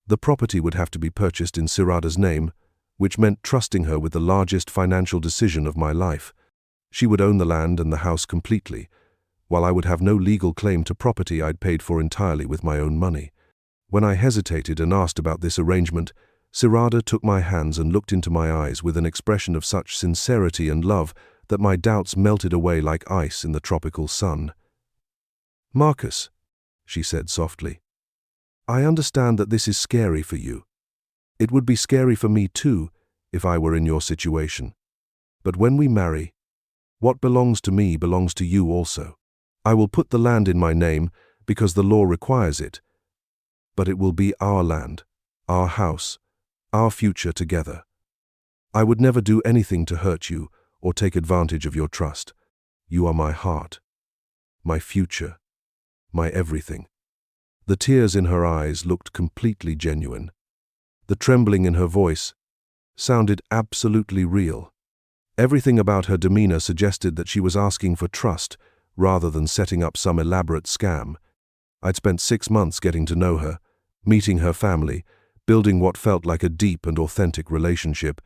The property would have to be purchased in Sirada's name, which meant trusting her with the largest financial decision of my life. She would own the land and the house completely, while I would have no legal claim to property I'd paid for entirely with my own money. When I hesitated and asked about this arrangement, Sirada took my hands and looked into my eyes with an expression of such sincerity and love that my doubts melted away like ice in the tropical sun. "Marcus," she said softly, "I understand that this is scary for you. It would be scary for me too, if I were in your situation. But when we marry, what belongs to me belongs to you also. I will put the land in my name because the law requires it, but it will be our land, our house, our future together. I would never do anything to hurt you or take advantage of your trust. You are my heart, my future, my everything. The tears in her eyes looked completely genuine. The trembling in her voice sounded absolutely real. Everything about her demeanor suggested that she was asking for trust rather than setting up some elaborate scam. I'd spent 6 months getting to know her, meeting her family, building what felt like a deep and authentic relationship.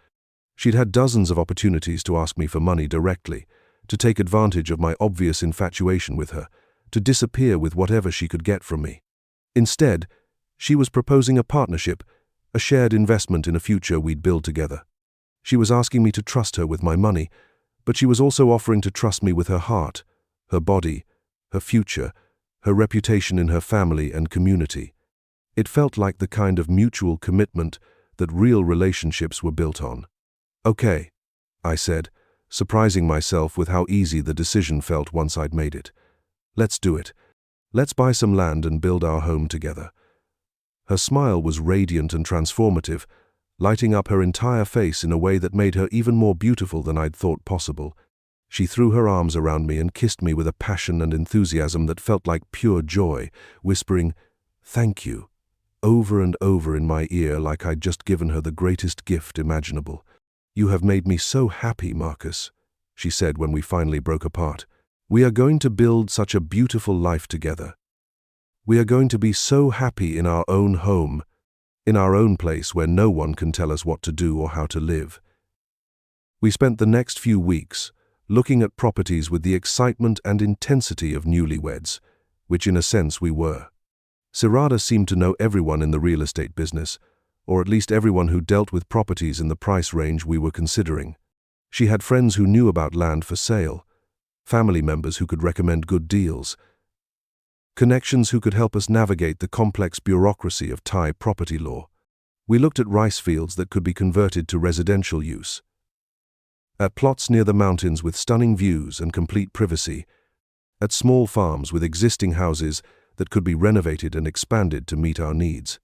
She'd had dozens of opportunities to ask me for money directly, to take advantage of my obvious infatuation with her, to disappear with whatever she could get from me. Instead, she was proposing a partnership, a shared investment in a future we'd build together. She was asking me to trust her with my money, but she was also offering to trust me with her heart, her body, her future, her reputation in her family and community. It felt like the kind of mutual commitment that real relationships were built on. "Okay," I said, surprising myself with how easy the decision felt once I'd made it. "Let's do it. Let's buy some land and build our home together." Her smile was radiant and transformative, lighting up her entire face in a way that made her even more beautiful than I'd thought possible. She threw her arms around me and kissed me with a passion and enthusiasm that felt like pure joy, whispering, "Thank you," over and over in my ear like I'd just given her the greatest gift imaginable. "You have made me so happy, Marcus," she said when we finally broke apart. "We are going to build such a beautiful life together. We are going to be so happy in our own home, in our own place where no one can tell us what to do or how to live." We spent the next few weeks looking at properties with the excitement and intensity of newlyweds, which in a sense we were. Sirada seemed to know everyone in the real estate business, or at least everyone who dealt with properties in the price range we were considering. She had friends who knew about land for sale, family members who could recommend good deals, connections who could help us navigate the complex bureaucracy of Thai property law. We looked at rice fields that could be converted to residential use, at plots near the mountains with stunning views and complete privacy, at small farms with existing houses that could be renovated and expanded to meet our needs.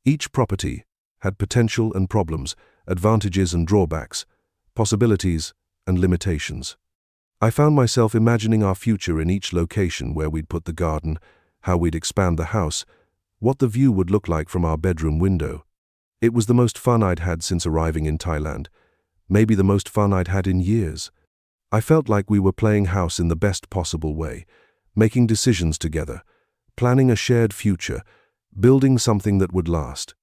Each property had potential and problems, advantages and drawbacks, possibilities and limitations. I found myself imagining our future in each location, where we'd put the garden, how we'd expand the house, what the view would look like from our bedroom window. It was the most fun I'd had since arriving in Thailand, maybe the most fun I'd had in years. I felt like we were playing house in the best possible way, making decisions together, planning a shared future, building something that would last.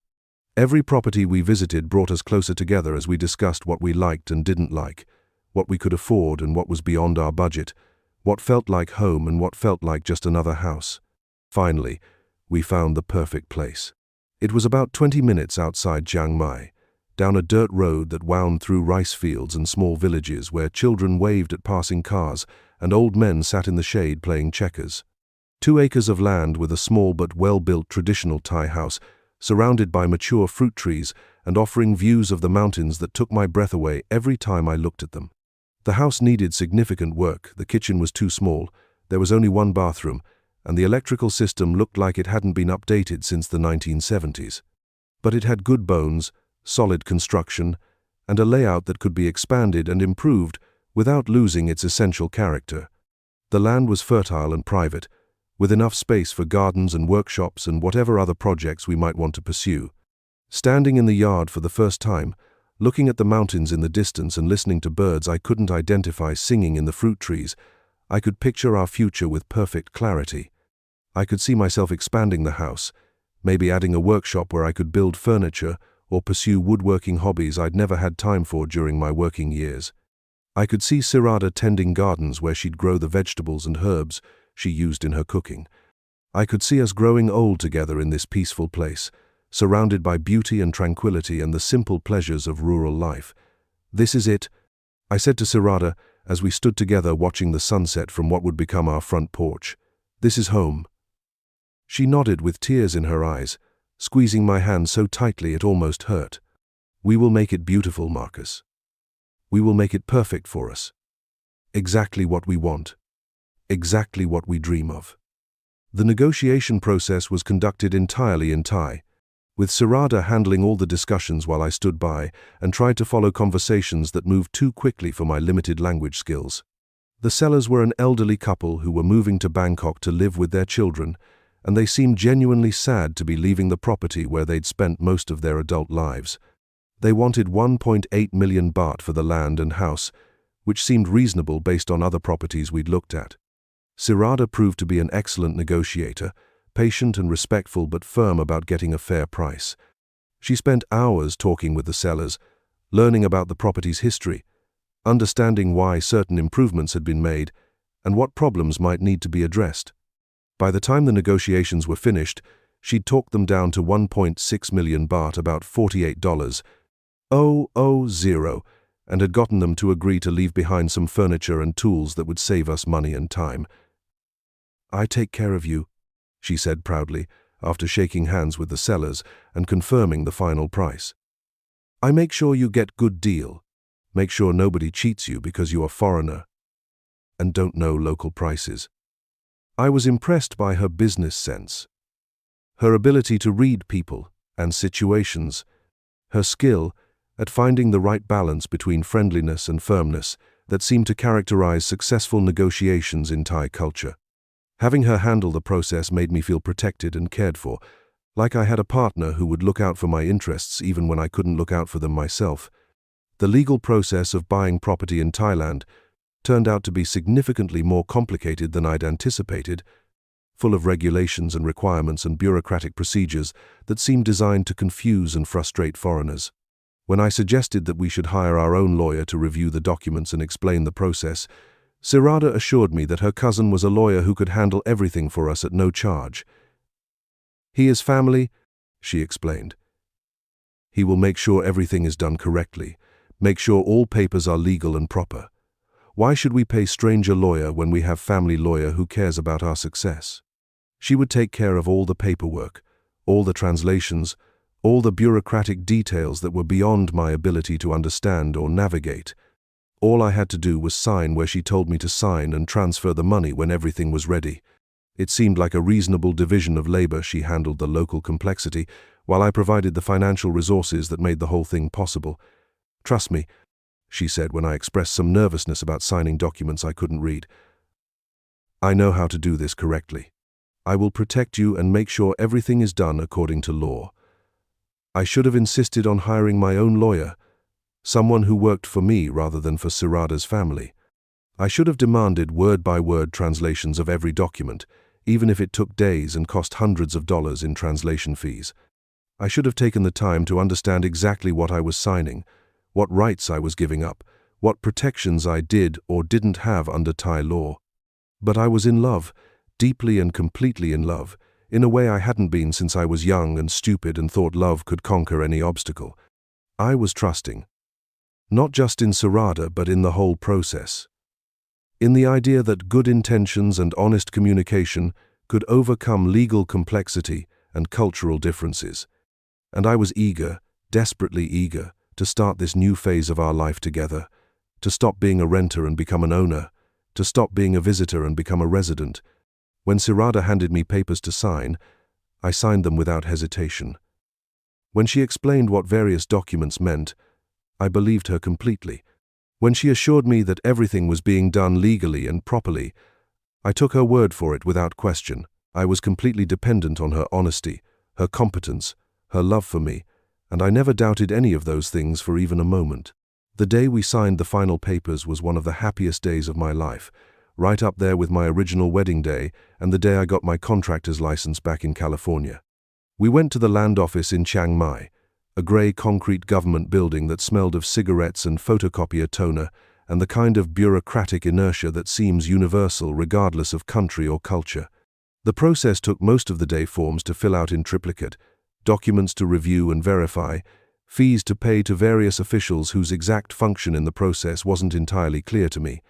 Every property we visited brought us closer together as we discussed what we liked and didn't like, what we could afford and what was beyond our budget, what felt like home and what felt like just another house. Finally, we found the perfect place. It was about 20 minutes outside Chiang Mai, down a dirt road that wound through rice fields and small villages where children waved at passing cars and old men sat in the shade playing checkers. 2 acres of land with a small but well-built traditional Thai house, surrounded by mature fruit trees and offering views of the mountains that took my breath away every time I looked at them. The house needed significant work. The kitchen was too small, there was only 1 bathroom, and the electrical system looked like it hadn't been updated since the 1970s. But it had good bones, solid construction, and a layout that could be expanded and improved without losing its essential character. The land was fertile and private, with enough space for gardens and workshops and whatever other projects we might want to pursue. Standing in the yard for the first time, looking at the mountains in the distance and listening to birds I couldn't identify singing in the fruit trees, I could picture our future with perfect clarity. I could see myself expanding the house, maybe adding a workshop where I could build furniture or pursue woodworking hobbies I'd never had time for during my working years. I could see Sirada tending gardens where she'd grow the vegetables and herbs she used in her cooking. I could see us growing old together in this peaceful place, surrounded by beauty and tranquility and the simple pleasures of rural life. "This is it," I said to Sirada as we stood together watching the sunset from what would become our front porch. "This is home." She nodded with tears in her eyes, squeezing my hand so tightly it almost hurt. "We will make it beautiful, Marcus. We will make it perfect for us. Exactly what we want. Exactly what we dream of." The negotiation process was conducted entirely in Thai. with Sirada handling all the discussions while I stood by and tried to follow conversations that moved too quickly for my limited language skills. The sellers were an elderly couple who were moving to Bangkok to live with their children, and they seemed genuinely sad to be leaving the property where they'd spent most of their adult lives. They wanted 1.8 million baht for the land and house, which seemed reasonable based on other properties we'd looked at. Sirada proved to be an excellent negotiator, patient and respectful but firm about getting a fair price. She spent hours talking with the sellers, learning about the property's history, understanding why certain improvements had been made, and what problems might need to be addressed. By the time the negotiations were finished, she'd talked them down to 1.6 million baht, about $48,000, and had gotten them to agree to leave behind some furniture and tools that would save us money and time. "I take care of you," she said proudly, after shaking hands with the sellers and confirming the final price. "I make sure you get good deal. Make sure nobody cheats you because you are foreigner and don't know local prices." I was impressed by her business sense, her ability to read people and situations, her skill at finding the right balance between friendliness and firmness that seemed to characterize successful negotiations in Thai culture. Having her handle the process made me feel protected and cared for, like I had a partner who would look out for my interests even when I couldn't look out for them myself. The legal process of buying property in Thailand turned out to be significantly more complicated than I'd anticipated, full of regulations and requirements and bureaucratic procedures that seemed designed to confuse and frustrate foreigners. When I suggested that we should hire our own lawyer to review the documents and explain the process, Sirada assured me that her cousin was a lawyer who could handle everything for us at no charge. "He is family," she explained. "He will make sure everything is done correctly, make sure all papers are legal and proper. Why should we pay stranger lawyer when we have family lawyer who cares about our success?" She would take care of all the paperwork, all the translations, all the bureaucratic details that were beyond my ability to understand or navigate. All I had to do was sign where she told me to sign and transfer the money when everything was ready. It seemed like a reasonable division of labor. She handled the local complexity, while I provided the financial resources that made the whole thing possible. "Trust me," she said when I expressed some nervousness about signing documents I couldn't read. "I know how to do this correctly. I will protect you and make sure everything is done according to law." I should have insisted on hiring my own lawyer, someone who worked for me rather than for Sirada's family. I should have demanded word-by-word translations of every document, even if it took days and cost hundreds of dollars in translation fees. I should have taken the time to understand exactly what I was signing, what rights I was giving up, what protections I did or didn't have under Thai law. But I was in love, deeply and completely in love, in a way I hadn't been since I was young and stupid and thought love could conquer any obstacle. I was trusting, not just in Sirada but in the whole process, in the idea that good intentions and honest communication could overcome legal complexity and cultural differences. And I was eager, desperately eager, to start this new phase of our life together, to stop being a renter and become an owner, to stop being a visitor and become a resident. When Sirada handed me papers to sign, I signed them without hesitation. When she explained what various documents meant, I believed her completely. When she assured me that everything was being done legally and properly, I took her word for it without question. I was completely dependent on her honesty, her competence, her love for me, and I never doubted any of those things for even a moment. The day we signed the final papers was one of the happiest days of my life, right up there with my original wedding day and the day I got my contractor's license back in California. We went to the land office in Chiang Mai, a grey concrete government building that smelled of cigarettes and photocopier toner and the kind of bureaucratic inertia that seems universal regardless of country or culture. The process took most of the day: forms to fill out in triplicate, documents to review and verify, fees to pay to various officials whose exact function in the process wasn't entirely clear to me.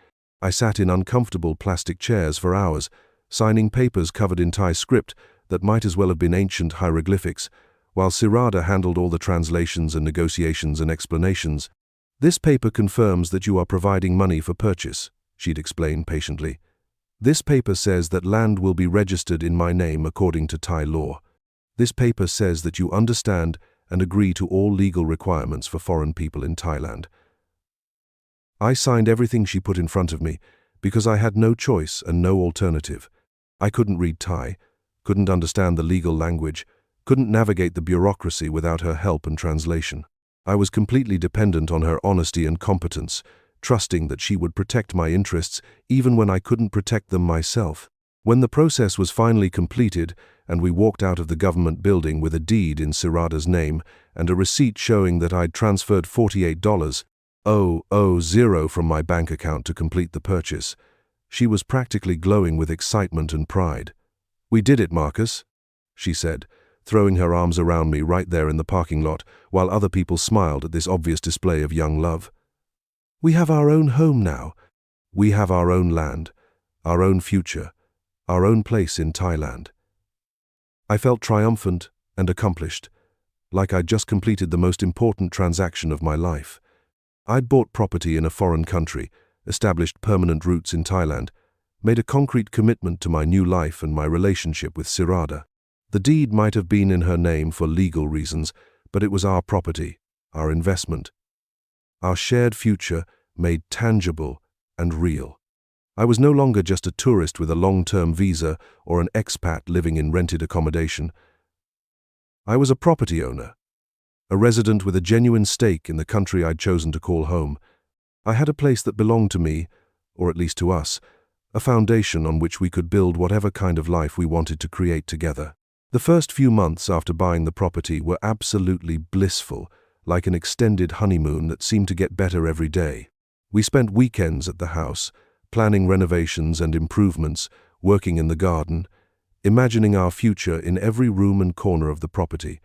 I sat in uncomfortable plastic chairs for hours, signing papers covered in Thai script that might as well have been ancient hieroglyphics, while Sirada handled all the translations and negotiations and explanations. "This paper confirms that you are providing money for purchase," she'd explain patiently. "This paper says that land will be registered in my name according to Thai law. This paper says that you understand and agree to all legal requirements for foreign people in Thailand. I signed everything she put in front of me because I had no choice and no alternative. I couldn't read Thai, couldn't understand the legal language, couldn't navigate the bureaucracy without her help and translation. I was completely dependent on her honesty and competence, trusting that she would protect my interests even when I couldn't protect them myself. When the process was finally completed and we walked out of the government building with a deed in Sirada's name and a receipt showing that I'd transferred $48,000 from my bank account to complete the purchase, she was practically glowing with excitement and pride. "We did it, Marcus," she said, throwing her arms around me right there in the parking lot, while other people smiled at this obvious display of young love. "We have our own home now. We have our own land, our own future, our own place in Thailand." I felt triumphant and accomplished, like I'd just completed the most important transaction of my life. I'd bought property in a foreign country, established permanent roots in Thailand, made a concrete commitment to my new life and my relationship with Sirada. The deed might have been in her name for legal reasons, but it was our property, our investment, our shared future made tangible and real. I was no longer just a tourist with a long-term visa or an expat living in rented accommodation. I was a property owner, a resident with a genuine stake in the country I'd chosen to call home. I had a place that belonged to me, or at least to us, a foundation on which we could build whatever kind of life we wanted to create together. The first few months after buying the property were absolutely blissful, like an extended honeymoon that seemed to get better every day. We spent weekends at the house, planning renovations and improvements, working in the garden, imagining our future in every room and corner of the property.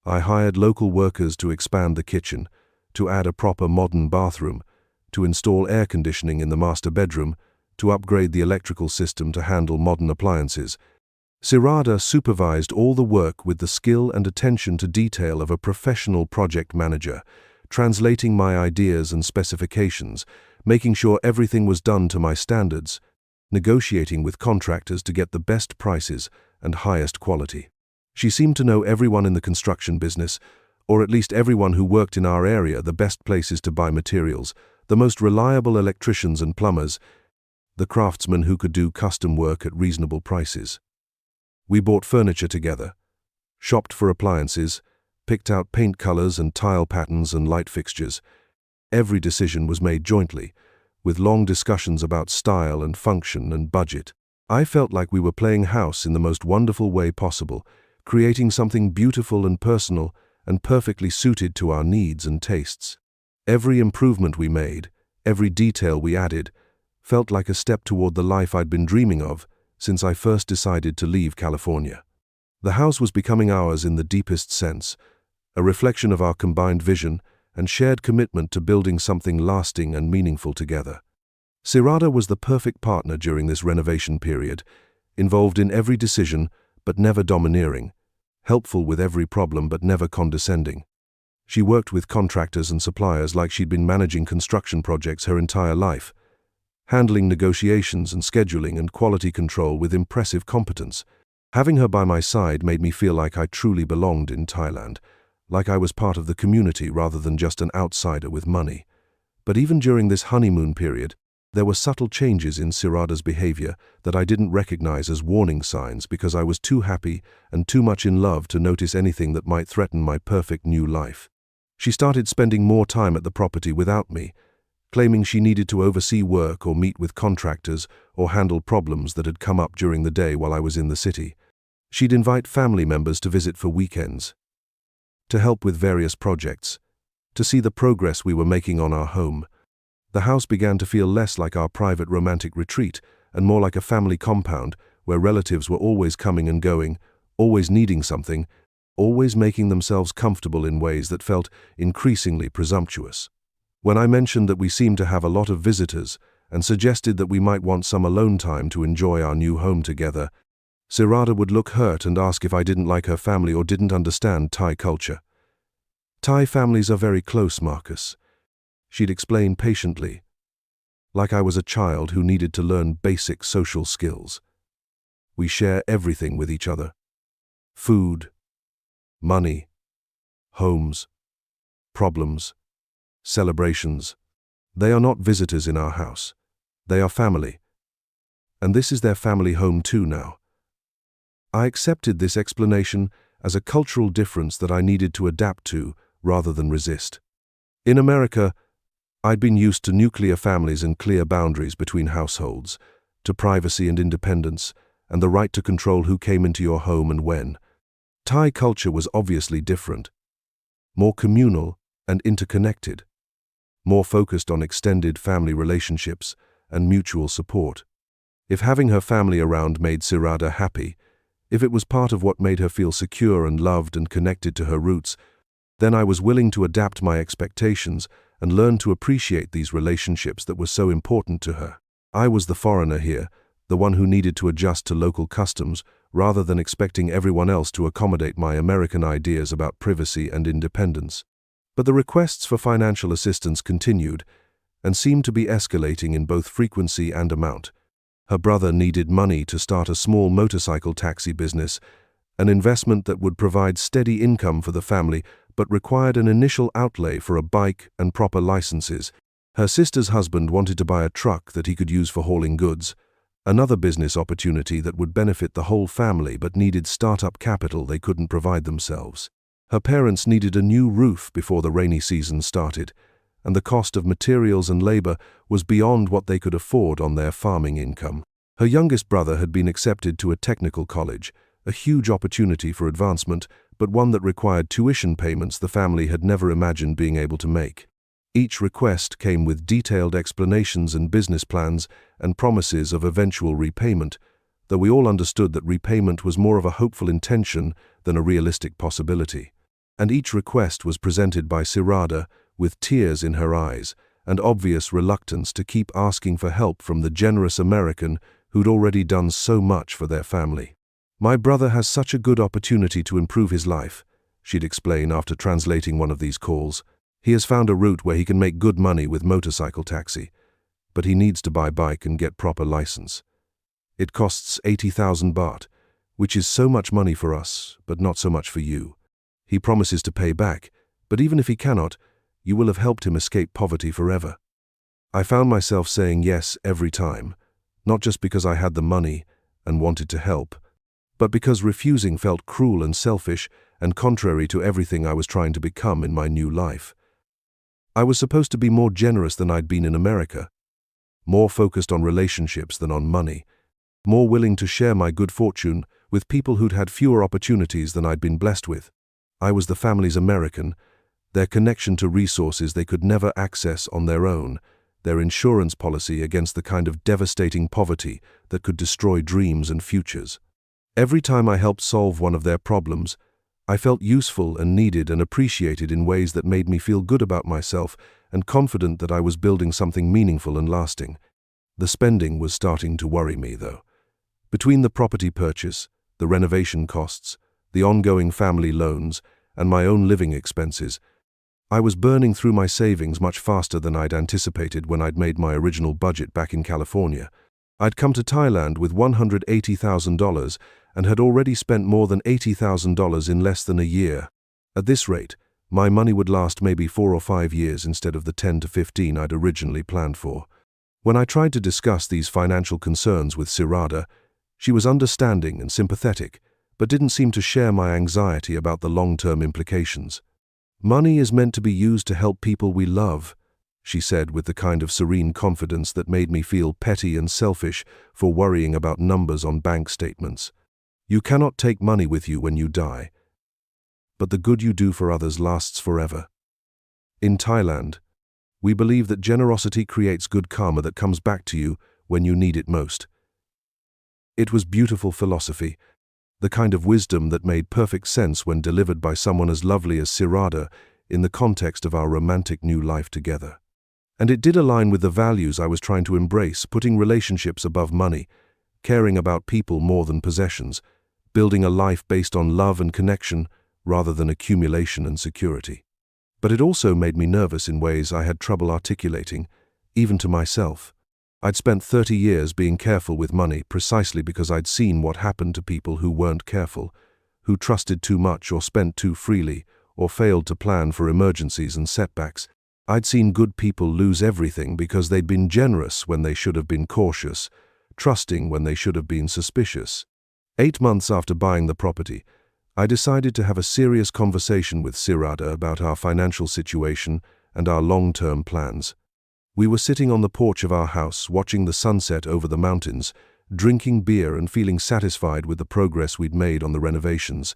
I hired local workers to expand the kitchen, to add a proper modern bathroom, to install air conditioning in the master bedroom, to upgrade the electrical system to handle modern appliances. Sirada supervised all the work with the skill and attention to detail of a professional project manager, translating my ideas and specifications, making sure everything was done to my standards, negotiating with contractors to get the best prices and highest quality. She seemed to know everyone in the construction business, or at least everyone who worked in our area, the best places to buy materials, the most reliable electricians and plumbers, the craftsmen who could do custom work at reasonable prices. We bought furniture together, shopped for appliances, picked out paint colors and tile patterns and light fixtures. Every decision was made jointly, with long discussions about style and function and budget. I felt like we were playing house in the most wonderful way possible, creating something beautiful and personal and perfectly suited to our needs and tastes. Every improvement we made, every detail we added, felt like a step toward the life I'd been dreaming of since I first decided to leave California. The house was becoming ours in the deepest sense, a reflection of our combined vision and shared commitment to building something lasting and meaningful together. Sirada was the perfect partner during this renovation period, involved in every decision but never domineering, helpful with every problem but never condescending. She worked with contractors and suppliers like she'd been managing construction projects her entire life, handling negotiations and scheduling and quality control with impressive competence. Having her by my side made me feel like I truly belonged in Thailand, like I was part of the community rather than just an outsider with money. But even during this honeymoon period, there were subtle changes in Sirada's behavior that I didn't recognize as warning signs because I was too happy and too much in love to notice anything that might threaten my perfect new life. She started spending more time at the property without me, claiming she needed to oversee work or meet with contractors or handle problems that had come up during the day while I was in the city. She'd invite family members to visit for weekends, to help with various projects, to see the progress we were making on our home. The house began to feel less like our private romantic retreat and more like a family compound where relatives were always coming and going, always needing something, always making themselves comfortable in ways that felt increasingly presumptuous. When I mentioned that we seemed to have a lot of visitors and suggested that we might want some alone time to enjoy our new home together, Sirada would look hurt and ask if I didn't like her family or didn't understand Thai culture. "Thai families are very close, Marcus," she'd explain patiently, like I was a child who needed to learn basic social skills. "We share everything with each other. Food, Money, homes, problems, celebrations. They are not visitors in our house. They are family. And this is their family home too now. I accepted this explanation as a cultural difference that I needed to adapt to rather than resist. In America, I'd been used to nuclear families and clear boundaries between households, to privacy and independence, and the right to control who came into your home and when. Thai culture was obviously different, more communal and interconnected, more focused on extended family relationships and mutual support. If having her family around made Sirada happy, if it was part of what made her feel secure and loved and connected to her roots, then I was willing to adapt my expectations and learn to appreciate these relationships that were so important to her. I was the foreigner here, the one who needed to adjust to local customs rather than expecting everyone else to accommodate my American ideas about privacy and independence. But the requests for financial assistance continued and seemed to be escalating in both frequency and amount. Her brother needed money to start a small motorcycle taxi business, an investment that would provide steady income for the family but required an initial outlay for a bike and proper licenses. Her sister's husband wanted to buy a truck that he could use for hauling goods, another business opportunity that would benefit the whole family but needed startup capital they couldn't provide themselves. Her parents needed a new roof before the rainy season started, and the cost of materials and labor was beyond what they could afford on their farming income. Her youngest brother had been accepted to a technical college, a huge opportunity for advancement, but one that required tuition payments the family had never imagined being able to make. Each request came with detailed explanations and business plans and promises of eventual repayment, though we all understood that repayment was more of a hopeful intention than a realistic possibility. And each request was presented by Sirada with tears in her eyes and obvious reluctance to keep asking for help from the generous American who'd already done so much for their family. "My brother has such a good opportunity to improve his life," she'd explain after translating one of these calls. "He has found a route where he can make good money with motorcycle taxi, but he needs to buy bike and get proper license. It costs 80,000 baht, which is so much money for us, but not so much for you. He promises to pay back, but even if he cannot, you will have helped him escape poverty forever." I found myself saying yes every time, not just because I had the money and wanted to help, but because refusing felt cruel and selfish and contrary to everything I was trying to become in my new life. I was supposed to be more generous than I'd been in America, more focused on relationships than on money, more willing to share my good fortune with people who'd had fewer opportunities than I'd been blessed with. I was the family's American, their connection to resources they could never access on their own, their insurance policy against the kind of devastating poverty that could destroy dreams and futures. Every time I helped solve one of their problems, I felt useful and needed and appreciated in ways that made me feel good about myself and confident that I was building something meaningful and lasting. The spending was starting to worry me, though. Between the property purchase, the renovation costs, the ongoing family loans, and my own living expenses, I was burning through my savings much faster than I'd anticipated when I'd made my original budget back in California. I'd come to Thailand with $180,000 and had already spent more than $80,000 in less than a year. At this rate, my money would last maybe 4 or 5 years instead of the 10 to 15 I'd originally planned for. When I tried to discuss these financial concerns with Sirada, she was understanding and sympathetic, but didn't seem to share my anxiety about the long-term implications. "Money is meant to be used to help people we love," she said with the kind of serene confidence that made me feel petty and selfish for worrying about numbers on bank statements. "You cannot take money with you when you die, but the good you do for others lasts forever. In Thailand, we believe that generosity creates good karma that comes back to you when you need it most." It was beautiful philosophy, the kind of wisdom that made perfect sense when delivered by someone as lovely as Sirada in the context of our romantic new life together. And it did align with the values I was trying to embrace, putting relationships above money, caring about people more than possessions, building a life based on love and connection rather than accumulation and security. But it also made me nervous in ways I had trouble articulating, even to myself. I'd spent 30 years being careful with money precisely because I'd seen what happened to people who weren't careful, who trusted too much or spent too freely, or failed to plan for emergencies and setbacks. I'd seen good people lose everything because they'd been generous when they should have been cautious, trusting when they should have been suspicious. 8 months after buying the property, I decided to have a serious conversation with Sirada about our financial situation and our long-term plans. We were sitting on the porch of our house, watching the sunset over the mountains, drinking beer and feeling satisfied with the progress we'd made on the renovations,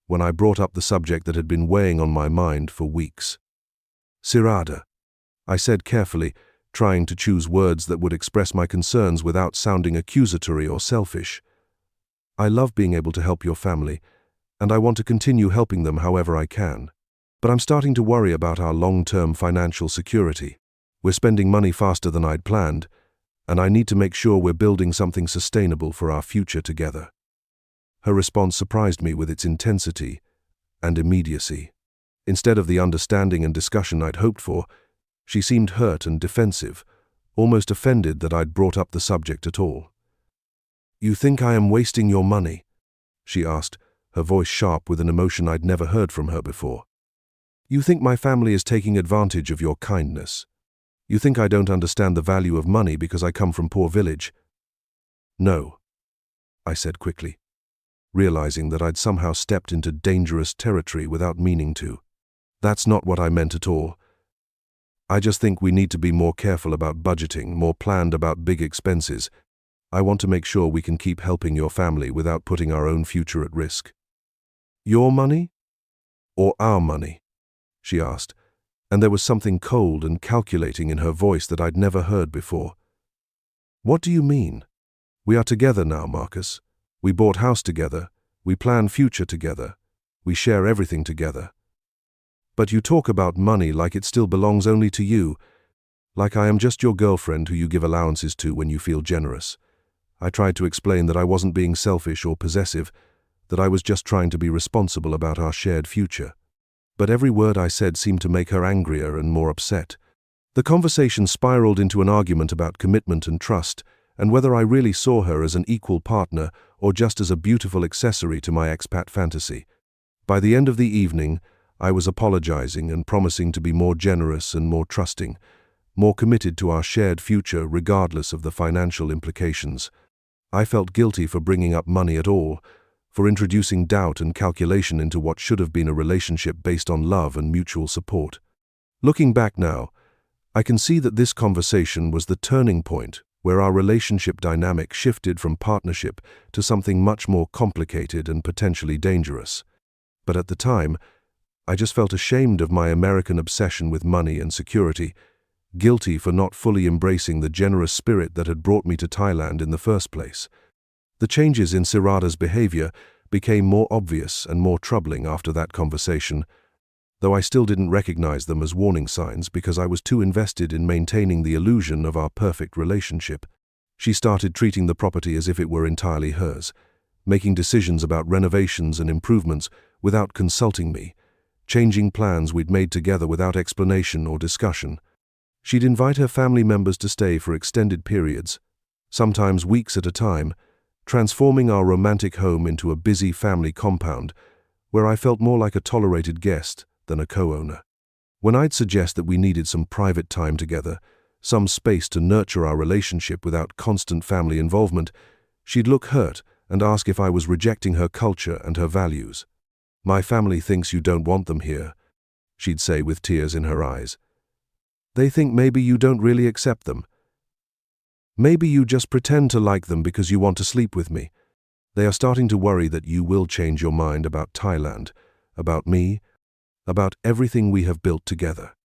when I brought up the subject that had been weighing on my mind for weeks. "Sirada," I said carefully, trying to choose words that would express my concerns without sounding accusatory or selfish. "I love being able to help your family, and I want to continue helping them however I can. But I'm starting to worry about our long-term financial security. We're spending money faster than I'd planned, and I need to make sure we're building something sustainable for our future together." Her response surprised me with its intensity and immediacy. Instead of the understanding and discussion I'd hoped for, she seemed hurt and defensive, almost offended that I'd brought up the subject at all. "You think I am wasting your money?" she asked, her voice sharp with an emotion I'd never heard from her before. "You think my family is taking advantage of your kindness? You think I don't understand the value of money because I come from poor village?" "No," I said quickly, realizing that I'd somehow stepped into dangerous territory without meaning to. "That's not what I meant at all. I just think we need to be more careful about budgeting, more planned about big expenses. I want to make sure we can keep helping your family without putting our own future at risk." "Your money? Or our money?" she asked, and there was something cold and calculating in her voice that I'd never heard before. "What do you mean? We are together now, Marcus. We bought house together. We plan future together. We share everything together. But you talk about money like it still belongs only to you, like I am just your girlfriend who you give allowances to when you feel generous." I tried to explain that I wasn't being selfish or possessive, that I was just trying to be responsible about our shared future. But every word I said seemed to make her angrier and more upset. The conversation spiraled into an argument about commitment and trust, and whether I really saw her as an equal partner or just as a beautiful accessory to my expat fantasy. By the end of the evening, I was apologizing and promising to be more generous and more trusting, more committed to our shared future regardless of the financial implications. I felt guilty for bringing up money at all, for introducing doubt and calculation into what should have been a relationship based on love and mutual support. Looking back now, I can see that this conversation was the turning point where our relationship dynamic shifted from partnership to something much more complicated and potentially dangerous. But at the time, I just felt ashamed of my American obsession with money and security, guilty for not fully embracing the generous spirit that had brought me to Thailand in the first place. The changes in Sirada's behavior became more obvious and more troubling after that conversation, though I still didn't recognize them as warning signs because I was too invested in maintaining the illusion of our perfect relationship. She started treating the property as if it were entirely hers, making decisions about renovations and improvements without consulting me, changing plans we'd made together without explanation or discussion. She'd invite her family members to stay for extended periods, sometimes weeks at a time, transforming our romantic home into a busy family compound where I felt more like a tolerated guest than a co-owner. When I'd suggest that we needed some private time together, some space to nurture our relationship without constant family involvement, she'd look hurt and ask if I was rejecting her culture and her values. "My family thinks you don't want them here," she'd say with tears in her eyes. "They think maybe you don't really accept them. Maybe you just pretend to like them because you want to sleep with me. They are starting to worry that you will change your mind about Thailand, about me, about everything we have built together."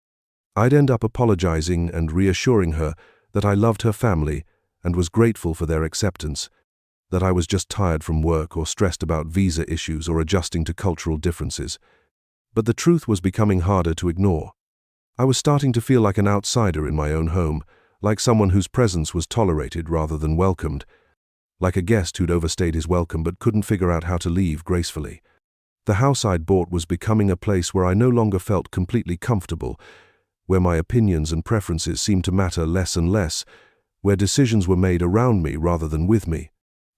I'd end up apologizing and reassuring her that I loved her family and was grateful for their acceptance, that I was just tired from work or stressed about visa issues or adjusting to cultural differences. But the truth was becoming harder to ignore. I was starting to feel like an outsider in my own home, like someone whose presence was tolerated rather than welcomed, like a guest who'd overstayed his welcome but couldn't figure out how to leave gracefully. The house I'd bought was becoming a place where I no longer felt completely comfortable, where my opinions and preferences seemed to matter less and less, where decisions were made around me rather than with me.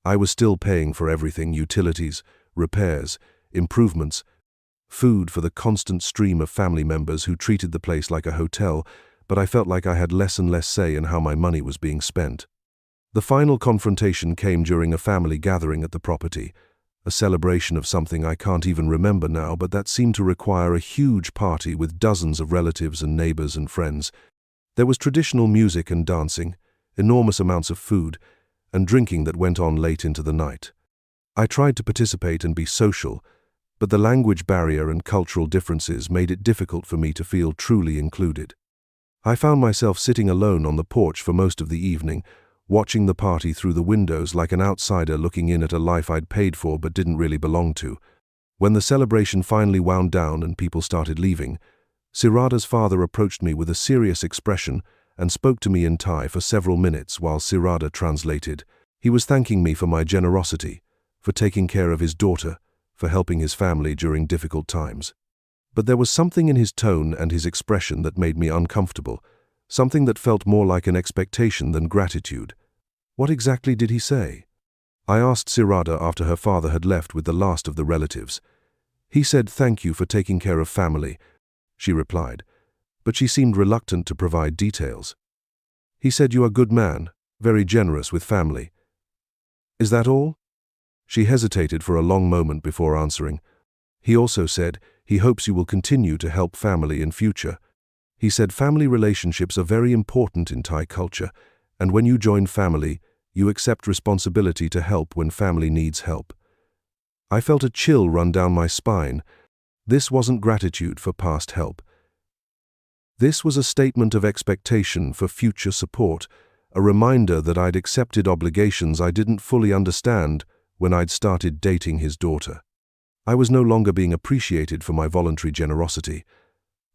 I was still paying for everything: utilities, repairs, improvements, food for the constant stream of family members who treated the place like a hotel, but I felt like I had less and less say in how my money was being spent. The final confrontation came during a family gathering at the property, a celebration of something I can't even remember now, but that seemed to require a huge party with dozens of relatives and neighbors and friends. There was traditional music and dancing, enormous amounts of food, and drinking that went on late into the night. I tried to participate and be social, but the language barrier and cultural differences made it difficult for me to feel truly included. I found myself sitting alone on the porch for most of the evening, watching the party through the windows like an outsider looking in at a life I'd paid for but didn't really belong to. When the celebration finally wound down and people started leaving, Sirada's father approached me with a serious expression and spoke to me in Thai for several minutes while Sirada translated. He was thanking me for my generosity, for taking care of his daughter, for helping his family during difficult times. But there was something in his tone and his expression that made me uncomfortable, something that felt more like an expectation than gratitude. What exactly did he say? I asked Sirada after her father had left with the last of the relatives. He said, "Thank you for taking care of family," she replied, but she seemed reluctant to provide details. He said, "You are a good man, very generous with family." Is that all? She hesitated for a long moment before answering. He also said he hopes you will continue to help family in future. He said family relationships are very important in Thai culture, and when you join family, you accept responsibility to help when family needs help. I felt a chill run down my spine. This wasn't gratitude for past help. This was a statement of expectation for future support, a reminder that I'd accepted obligations I didn't fully understand when I'd started dating his daughter. I was no longer being appreciated for my voluntary generosity.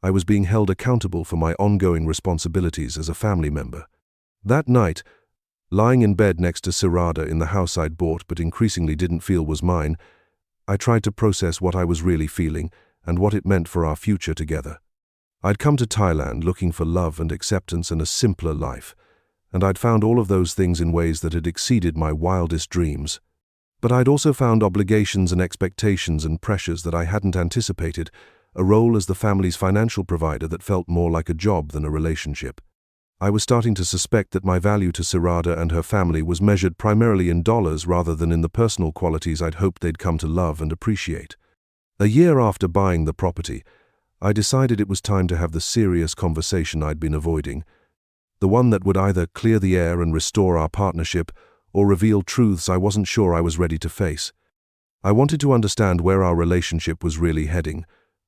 I was being held accountable for my ongoing responsibilities as a family member. That night, lying in bed next to Sirada in the house I'd bought but increasingly didn't feel was mine, I tried to process what I was really feeling and what it meant for our future together. I'd come to Thailand looking for love and acceptance and a simpler life, and I'd found all of those things in ways that had exceeded my wildest dreams. But I'd also found obligations and expectations and pressures that I hadn't anticipated, a role as the family's financial provider that felt more like a job than a relationship. I was starting to suspect that my value to Sirada and her family was measured primarily in dollars rather than in the personal qualities I'd hoped they'd come to love and appreciate. A year after buying the property, I decided it was time to have the serious conversation I'd been avoiding, the one that would either clear the air and restore our partnership or reveal truths I wasn't sure I was ready to face. I wanted to understand where our relationship was really heading,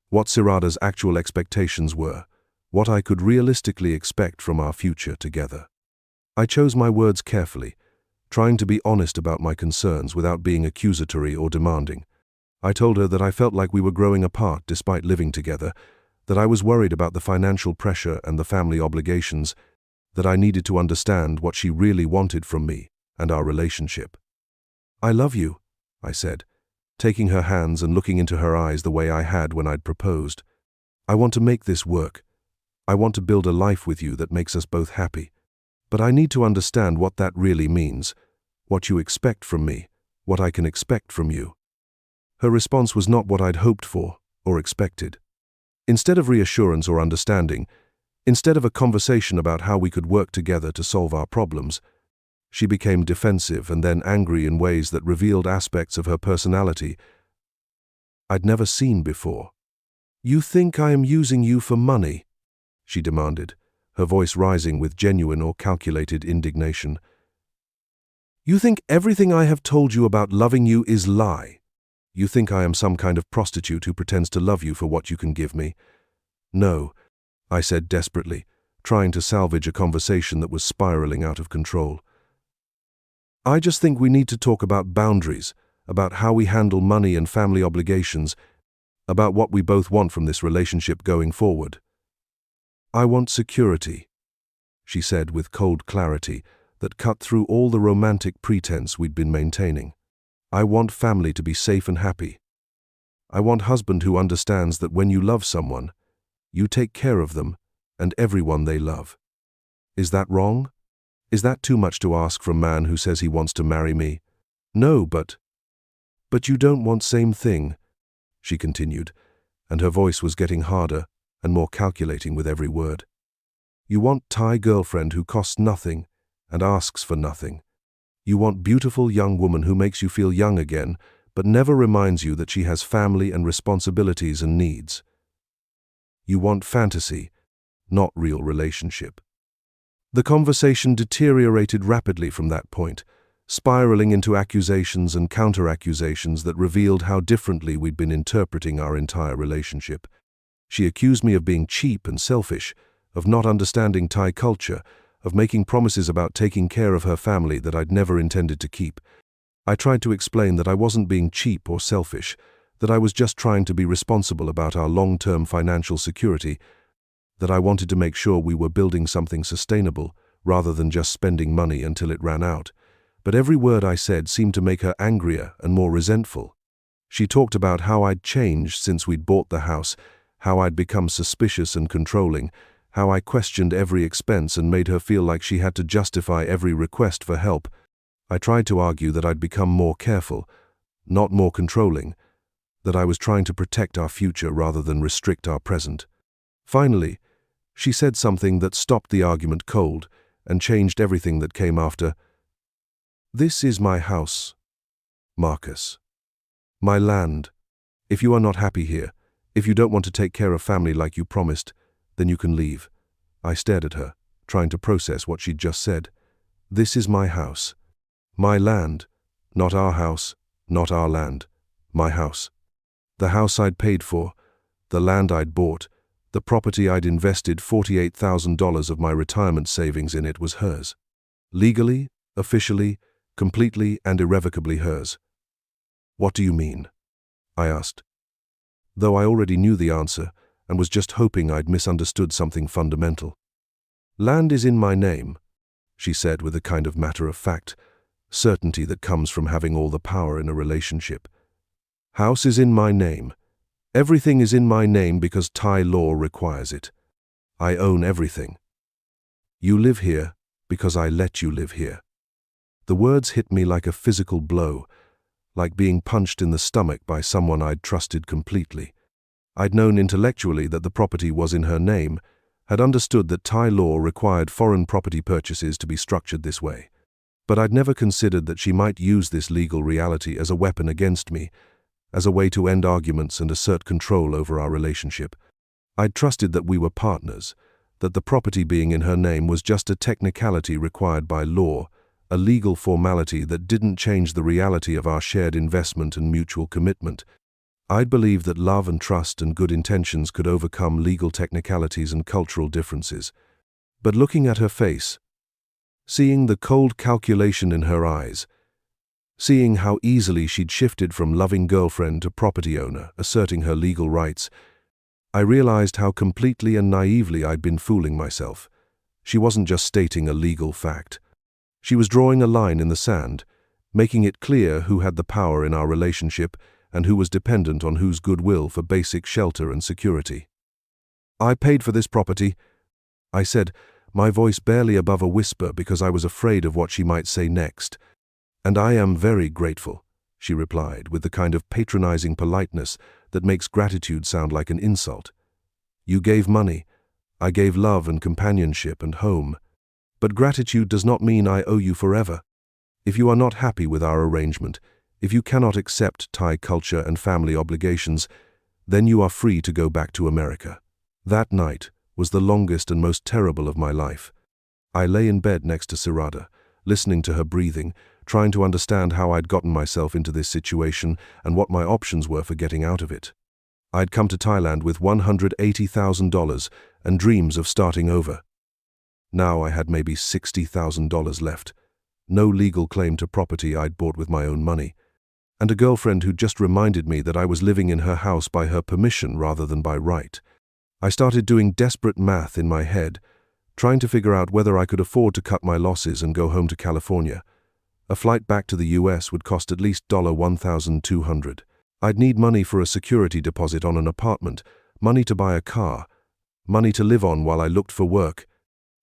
what Sirada's actual expectations were, what I could realistically expect from our future together. I chose my words carefully, trying to be honest about my concerns without being accusatory or demanding. I told her that I felt like we were growing apart despite living together, that I was worried about the financial pressure and the family obligations, that I needed to understand what she really wanted from me and our relationship. "I love you," I said, taking her hands and looking into her eyes the way I had when I'd proposed. "I want to make this work. I want to build a life with you that makes us both happy. But I need to understand what that really means, what you expect from me, what I can expect from you." Her response was not what I'd hoped for or expected. Instead of reassurance or understanding, instead of a conversation about how we could work together to solve our problems, she became defensive and then angry in ways that revealed aspects of her personality I'd never seen before. "You think I am using you for money?" she demanded, her voice rising with genuine or calculated indignation. "You think everything I have told you about loving you is lie? You think I am some kind of prostitute who pretends to love you for what you can give me?" "No," I said desperately, trying to salvage a conversation that was spiraling out of control. "I just think we need to talk about boundaries, about how we handle money and family obligations, about what we both want from this relationship going forward." "I want security," she said with cold clarity that cut through all the romantic pretense we'd been maintaining. "I want family to be safe and happy. I want a husband who understands that when you love someone, you take care of them and everyone they love. Is that wrong? Is that too much to ask from a man who says he wants to marry me?" "No, but..." But you don't want same thing, she continued, and her voice was getting harder and more calculating with every word. You want Thai girlfriend who costs nothing and asks for nothing. You want beautiful young woman who makes you feel young again, but never reminds you that she has family and responsibilities and needs. You want fantasy, not real relationship. The conversation deteriorated rapidly from that point, spiraling into accusations and counter-accusations that revealed how differently we'd been interpreting our entire relationship. She accused me of being cheap and selfish, of not understanding Thai culture, of making promises about taking care of her family that I'd never intended to keep. I tried to explain that I wasn't being cheap or selfish, that I was just trying to be responsible about our long-term financial security, that I wanted to make sure we were building something sustainable rather than just spending money until it ran out. But every word I said seemed to make her angrier and more resentful. She talked about how I'd changed since we'd bought the house, how I'd become suspicious and controlling, how I questioned every expense and made her feel like she had to justify every request for help. I tried to argue that I'd become more careful, not more controlling, that I was trying to protect our future rather than restrict our present. Finally, she said something that stopped the argument cold and changed everything that came after. This is my house, Marcus. My land. If you are not happy here, if you don't want to take care of family like you promised, then you can leave. I stared at her, trying to process what she'd just said. This is my house. My land. Not our house, not our land. My house. The house I'd paid for, the land I'd bought, the property I'd invested $48,000 of my retirement savings in it was hers. Legally, officially, completely and irrevocably hers. What do you mean? I asked. Though I already knew the answer and was just hoping I'd misunderstood something fundamental. Land is in my name, she said with a kind of matter-of-fact certainty that comes from having all the power in a relationship. House is in my name. Everything is in my name because Thai law requires it. I own everything. You live here because I let you live here. The words hit me like a physical blow, like being punched in the stomach by someone I'd trusted completely. I'd known intellectually that the property was in her name, had understood that Thai law required foreign property purchases to be structured this way. But I'd never considered that she might use this legal reality as a weapon against me, as a way to end arguments and assert control over our relationship. I'd trusted that we were partners, that the property being in her name was just a technicality required by law, a legal formality that didn't change the reality of our shared investment and mutual commitment. I'd believed that love and trust and good intentions could overcome legal technicalities and cultural differences. But looking at her face, seeing the cold calculation in her eyes, seeing how easily she'd shifted from loving girlfriend to property owner, asserting her legal rights, I realized how completely and naively I'd been fooling myself. She wasn't just stating a legal fact. She was drawing a line in the sand, making it clear who had the power in our relationship and who was dependent on whose goodwill for basic shelter and security. I paid for this property, I said, my voice barely above a whisper because I was afraid of what she might say next. And I am very grateful, she replied, with the kind of patronizing politeness that makes gratitude sound like an insult. You gave money, I gave love and companionship and home. But gratitude does not mean I owe you forever. If you are not happy with our arrangement, if you cannot accept Thai culture and family obligations, then you are free to go back to America. That night was the longest and most terrible of my life. I lay in bed next to Sirada, listening to her breathing, trying to understand how I'd gotten myself into this situation and what my options were for getting out of it. I'd come to Thailand with $180,000 and dreams of starting over. Now I had maybe $60,000 left, no legal claim to property I'd bought with my own money, and a girlfriend who just reminded me that I was living in her house by her permission rather than by right. I started doing desperate math in my head, trying to figure out whether I could afford to cut my losses and go home to California. A flight back to the US would cost at least $1,200. I'd need money for a security deposit on an apartment, money to buy a car, money to live on while I looked for work.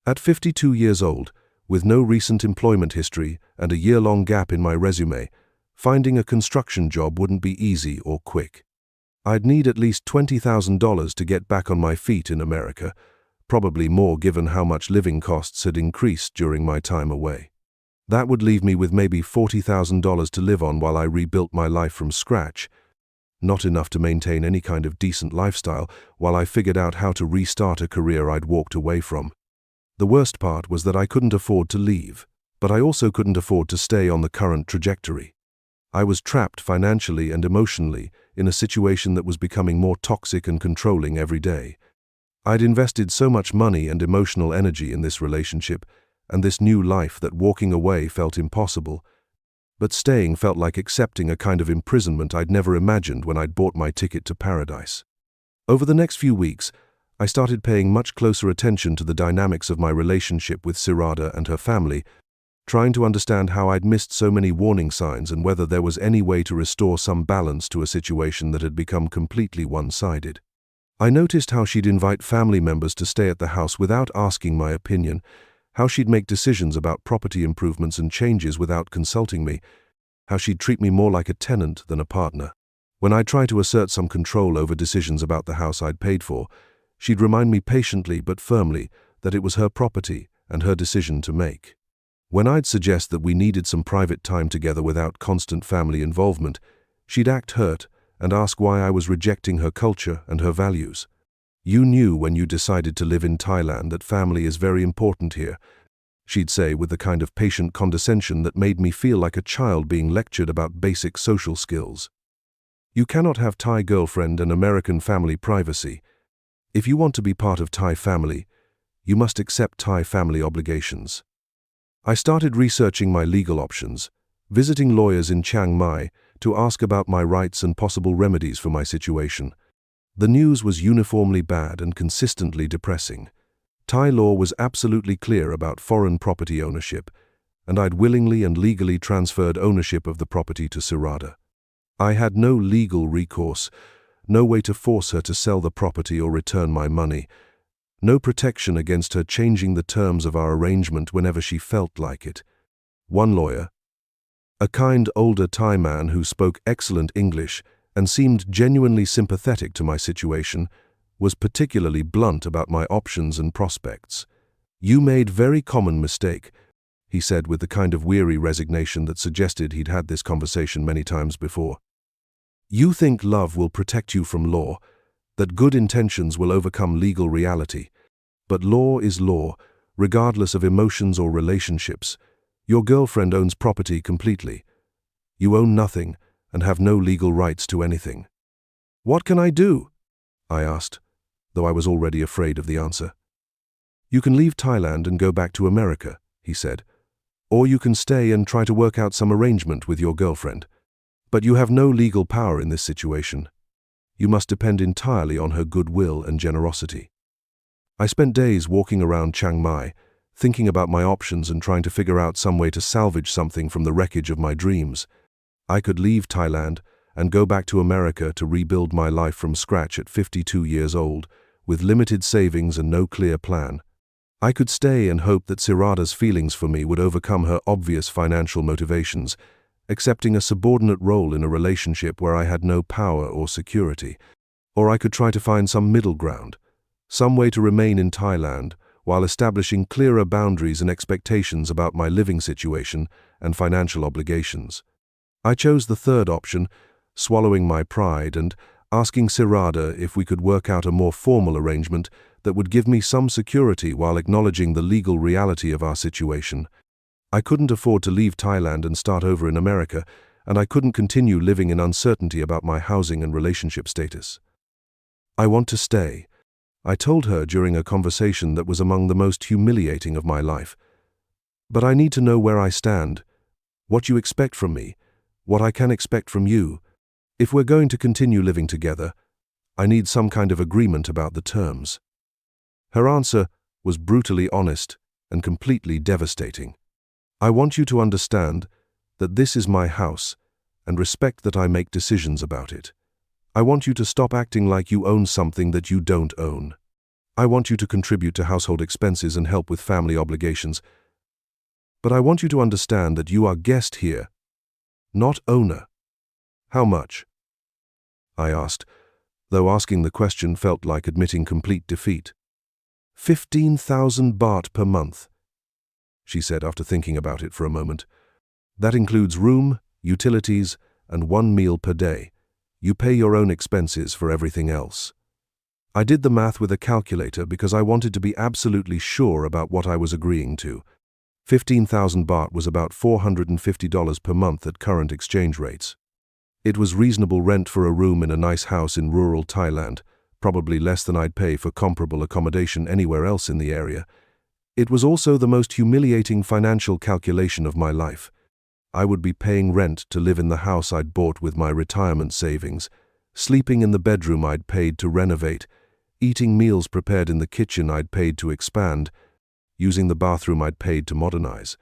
At 52 years old, with no recent employment history and a year-long gap in my resume, Finding a construction job wouldn't be easy or quick. I'd need at least $20,000 to get back on my feet in America, probably more given how much living costs had increased during my time away. That would leave me with maybe $40,000 to live on while I rebuilt my life from scratch. Not enough to maintain any kind of decent lifestyle while I figured out how to restart a career I'd walked away from. The worst part was that I couldn't afford to leave, but I also couldn't afford to stay on the current trajectory. I was trapped financially and emotionally in a situation that was becoming more toxic and controlling every day. I'd invested so much money and emotional energy in this relationship and this new life that walking away felt impossible, but staying felt like accepting a kind of imprisonment I'd never imagined when I'd bought my ticket to paradise. Over the next few weeks, I started paying much closer attention to the dynamics of my relationship with Sirada and her family, trying to understand how I'd missed so many warning signs and whether there was any way to restore some balance to a situation that had become completely one-sided. I noticed how she'd invite family members to stay at the house without asking my opinion, how she'd make decisions about property improvements and changes without consulting me, how she'd treat me more like a tenant than a partner. When I tried to assert some control over decisions about the house I'd paid for, she'd remind me patiently but firmly that it was her property and her decision to make. When I'd suggest that we needed some private time together without constant family involvement, she'd act hurt and ask why I was rejecting her culture and her values. "You knew when you decided to live in Thailand that family is very important here," she'd say with the kind of patient condescension that made me feel like a child being lectured about basic social skills. "You cannot have Thai girlfriend and American family privacy. If you want to be part of Thai family, you must accept Thai family obligations." I started researching my legal options, visiting lawyers in Chiang Mai to ask about my rights and possible remedies for my situation. The news was uniformly bad and consistently depressing. Thai law was absolutely clear about foreign property ownership, and I'd willingly and legally transferred ownership of the property to Sirada. I had no legal recourse, no way to force her to sell the property or return my money, no protection against her changing the terms of our arrangement whenever she felt like it. One lawyer, a kind older Thai man who spoke excellent English and seemed genuinely sympathetic to my situation, was particularly blunt about my options and prospects. "You made very common mistake," he said with the kind of weary resignation that suggested he'd had this conversation many times before. "You think love will protect you from law, that good intentions will overcome legal reality. But law is law, regardless of emotions or relationships. Your girlfriend owns property completely. You own nothing and have no legal rights to anything." "What can I do?" I asked, though I was already afraid of the answer. "You can leave Thailand and go back to America," he said. "Or you can stay and try to work out some arrangement with your girlfriend. But you have no legal power in this situation. You must depend entirely on her goodwill and generosity." I spent days walking around Chiang Mai, thinking about my options and trying to figure out some way to salvage something from the wreckage of my dreams. I could leave Thailand and go back to America to rebuild my life from scratch at 52 years old, with limited savings and no clear plan. I could stay and hope that Sirada's feelings for me would overcome her obvious financial motivations, accepting a subordinate role in a relationship where I had no power or security. Or I could try to find some middle ground, some way to remain in Thailand while establishing clearer boundaries and expectations about my living situation and financial obligations. I chose the third option, swallowing my pride and asking Sirada if we could work out a more formal arrangement that would give me some security while acknowledging the legal reality of our situation. I couldn't afford to leave Thailand and start over in America, and I couldn't continue living in uncertainty about my housing and relationship status. "I want to stay," I told her during a conversation that was among the most humiliating of my life. "But I need to know where I stand, what you expect from me, what I can expect from you. If we're going to continue living together, I need some kind of agreement about the terms." Her answer was brutally honest and completely devastating. "I want you to understand that this is my house and respect that I make decisions about it. I want you to stop acting like you own something that you don't own. I want you to contribute to household expenses and help with family obligations. But I want you to understand that you are guest here, not owner. How much? I asked, though asking the question felt like admitting complete defeat. 15,000 baht per month, she said after thinking about it for a moment. That includes room, utilities, and 1 meal per day. You pay your own expenses for everything else. I did the math with a calculator because I wanted to be absolutely sure about what I was agreeing to. 15,000 baht was about $450 per month at current exchange rates. It was reasonable rent for a room in a nice house in rural Thailand, probably less than I'd pay for comparable accommodation anywhere else in the area. It was also the most humiliating financial calculation of my life. I would be paying rent to live in the house I'd bought with my retirement savings, sleeping in the bedroom I'd paid to renovate, eating meals prepared in the kitchen I'd paid to expand, using the bathroom I'd paid to modernize.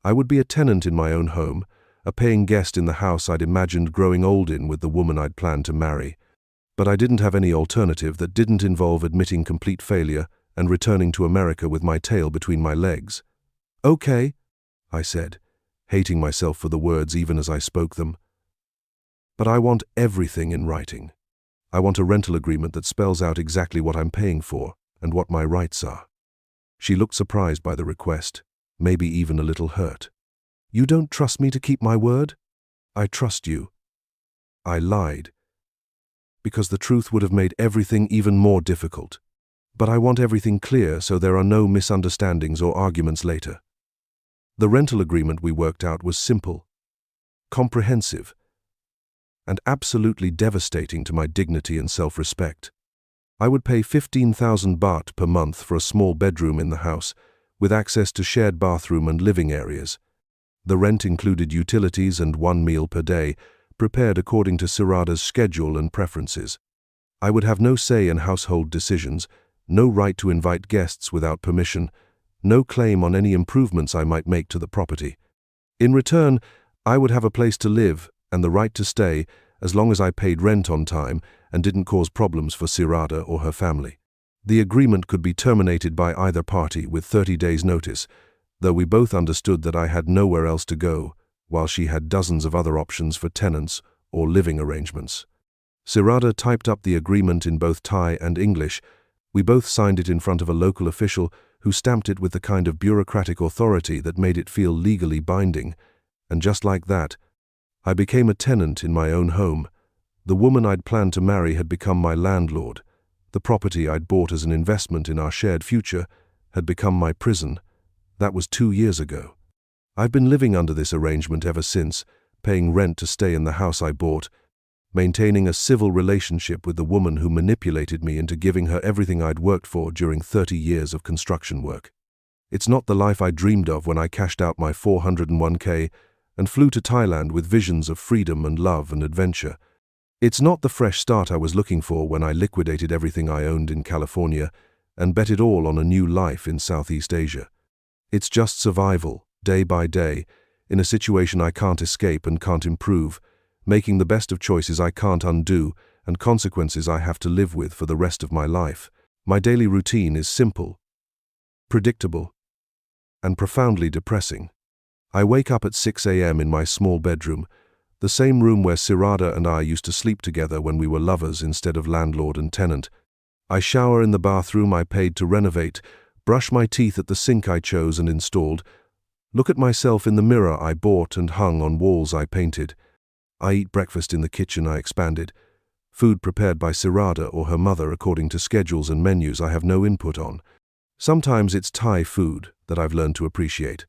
I would be a tenant in my own home, a paying guest in the house I'd imagined growing old in with the woman I'd planned to marry. But I didn't have any alternative that didn't involve admitting complete failure and returning to America with my tail between my legs. Okay, I said, hating myself for the words even as I spoke them. But I want everything in writing. I want a rental agreement that spells out exactly what I'm paying for and what my rights are. She looked surprised by the request, maybe even a little hurt. You don't trust me to keep my word? I trust you. I lied, because the truth would have made everything even more difficult. But I want everything clear so there are no misunderstandings or arguments later. The rental agreement we worked out was simple, comprehensive, and absolutely devastating to my dignity and self-respect. I would pay 15,000 baht per month for a small bedroom in the house, with access to shared bathroom and living areas. The rent included utilities and 1 meal per day, prepared according to Sirada's schedule and preferences. I would have no say in household decisions, no right to invite guests without permission, no claim on any improvements I might make to the property. In return, I would have a place to live and the right to stay as long as I paid rent on time and didn't cause problems for Sirada or her family. The agreement could be terminated by either party with 30 days' notice, though we both understood that I had nowhere else to go, while she had dozens of other options for tenants or living arrangements. Sirada typed up the agreement in both Thai and English. We both signed it in front of a local official who stamped it with the kind of bureaucratic authority that made it feel legally binding. And just like that, I became a tenant in my own home. The woman I'd planned to marry had become my landlord. The property I'd bought as an investment in our shared future had become my prison. That was 2 years ago. I've been living under this arrangement ever since, paying rent to stay in the house I bought, maintaining a civil relationship with the woman who manipulated me into giving her everything I'd worked for during 30 years of construction work. It's not the life I dreamed of when I cashed out my 401k and flew to Thailand with visions of freedom and love and adventure. It's not the fresh start I was looking for when I liquidated everything I owned in California and bet it all on a new life in Southeast Asia. It's just survival, day by day, in a situation I can't escape and can't improve, making the best of choices I can't undo and consequences I have to live with for the rest of my life. My daily routine is simple, predictable, and profoundly depressing. I wake up at 6 a.m. in my small bedroom, the same room where Sirada and I used to sleep together when we were lovers instead of landlord and tenant. I shower in the bathroom I paid to renovate, brush my teeth at the sink I chose and installed, look at myself in the mirror I bought and hung on walls I painted. I eat breakfast in the kitchen I expanded, food prepared by Sirada or her mother according to schedules and menus I have no input on. Sometimes it's Thai food that I've learned to appreciate.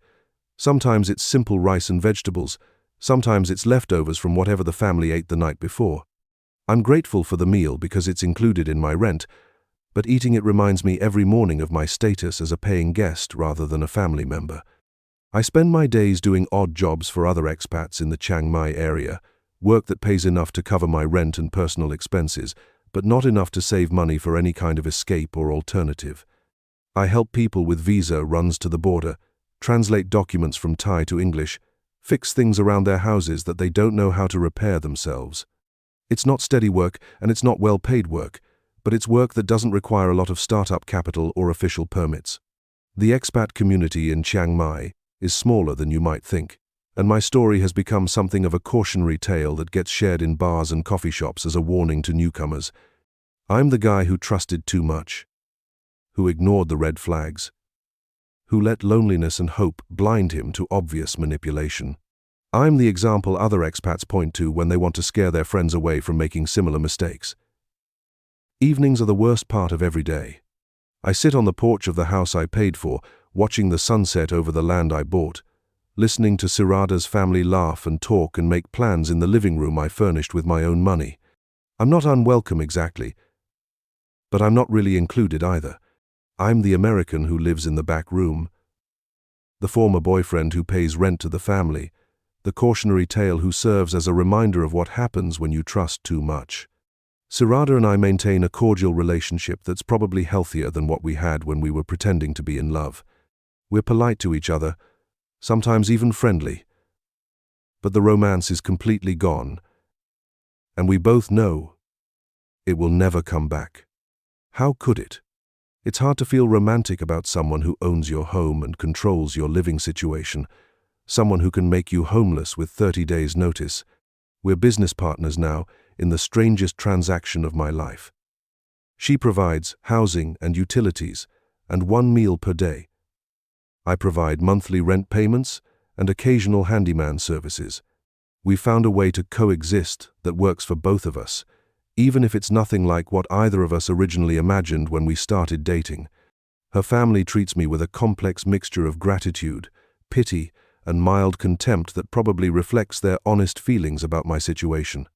Sometimes it's simple rice and vegetables. Sometimes it's leftovers from whatever the family ate the night before. I'm grateful for the meal because it's included in my rent, but eating it reminds me every morning of my status as a paying guest rather than a family member. I spend my days doing odd jobs for other expats in the Chiang Mai area, work that pays enough to cover my rent and personal expenses, but not enough to save money for any kind of escape or alternative. I help people with visa runs to the border, translate documents from Thai to English, fix things around their houses that they don't know how to repair themselves. It's not steady work and it's not well-paid work, but it's work that doesn't require a lot of startup capital or official permits. The expat community in Chiang Mai is smaller than you might think. And my story has become something of a cautionary tale that gets shared in bars and coffee shops as a warning to newcomers. I'm the guy who trusted too much, who ignored the red flags, who let loneliness and hope blind him to obvious manipulation. I'm the example other expats point to when they want to scare their friends away from making similar mistakes. Evenings are the worst part of every day. I sit on the porch of the house I paid for, watching the sunset over the land I bought, listening to Sirada's family laugh and talk and make plans in the living room I furnished with my own money. I'm not unwelcome exactly, but I'm not really included either. I'm the American who lives in the back room, the former boyfriend who pays rent to the family, the cautionary tale who serves as a reminder of what happens when you trust too much. Sirada and I maintain a cordial relationship that's probably healthier than what we had when we were pretending to be in love. We're polite to each other, sometimes even friendly. But the romance is completely gone, and we both know it will never come back. How could it? It's hard to feel romantic about someone who owns your home and controls your living situation, someone who can make you homeless with 30 days' notice. We're business partners now in the strangest transaction of my life. She provides housing and utilities and 1 meal per day. I provide monthly rent payments and occasional handyman services. We found a way to coexist that works for both of us, even if it's nothing like what either of us originally imagined when we started dating. Her family treats me with a complex mixture of gratitude, pity, and mild contempt that probably reflects their honest feelings about my situation.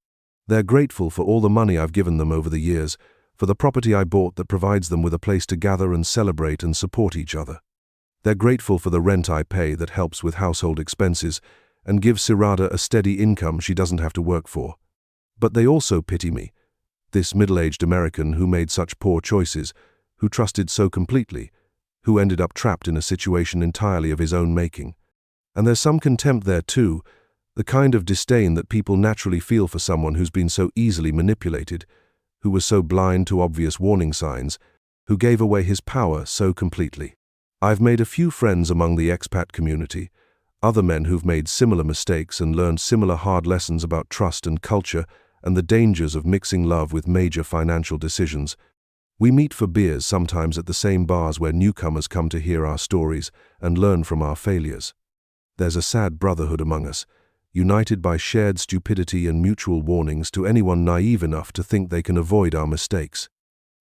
They're grateful for all the money I've given them over the years, for the property I bought that provides them with a place to gather and celebrate and support each other. They're grateful for the rent I pay that helps with household expenses and gives Sirada a steady income she doesn't have to work for. But they also pity me, this middle-aged American who made such poor choices, who trusted so completely, who ended up trapped in a situation entirely of his own making. And there's some contempt there too, the kind of disdain that people naturally feel for someone who's been so easily manipulated, who was so blind to obvious warning signs, who gave away his power so completely. I've made a few friends among the expat community, other men who've made similar mistakes and learned similar hard lessons about trust and culture and the dangers of mixing love with major financial decisions. We meet for beers sometimes at the same bars where newcomers come to hear our stories and learn from our failures. There's a sad brotherhood among us, united by shared stupidity and mutual warnings to anyone naive enough to think they can avoid our mistakes.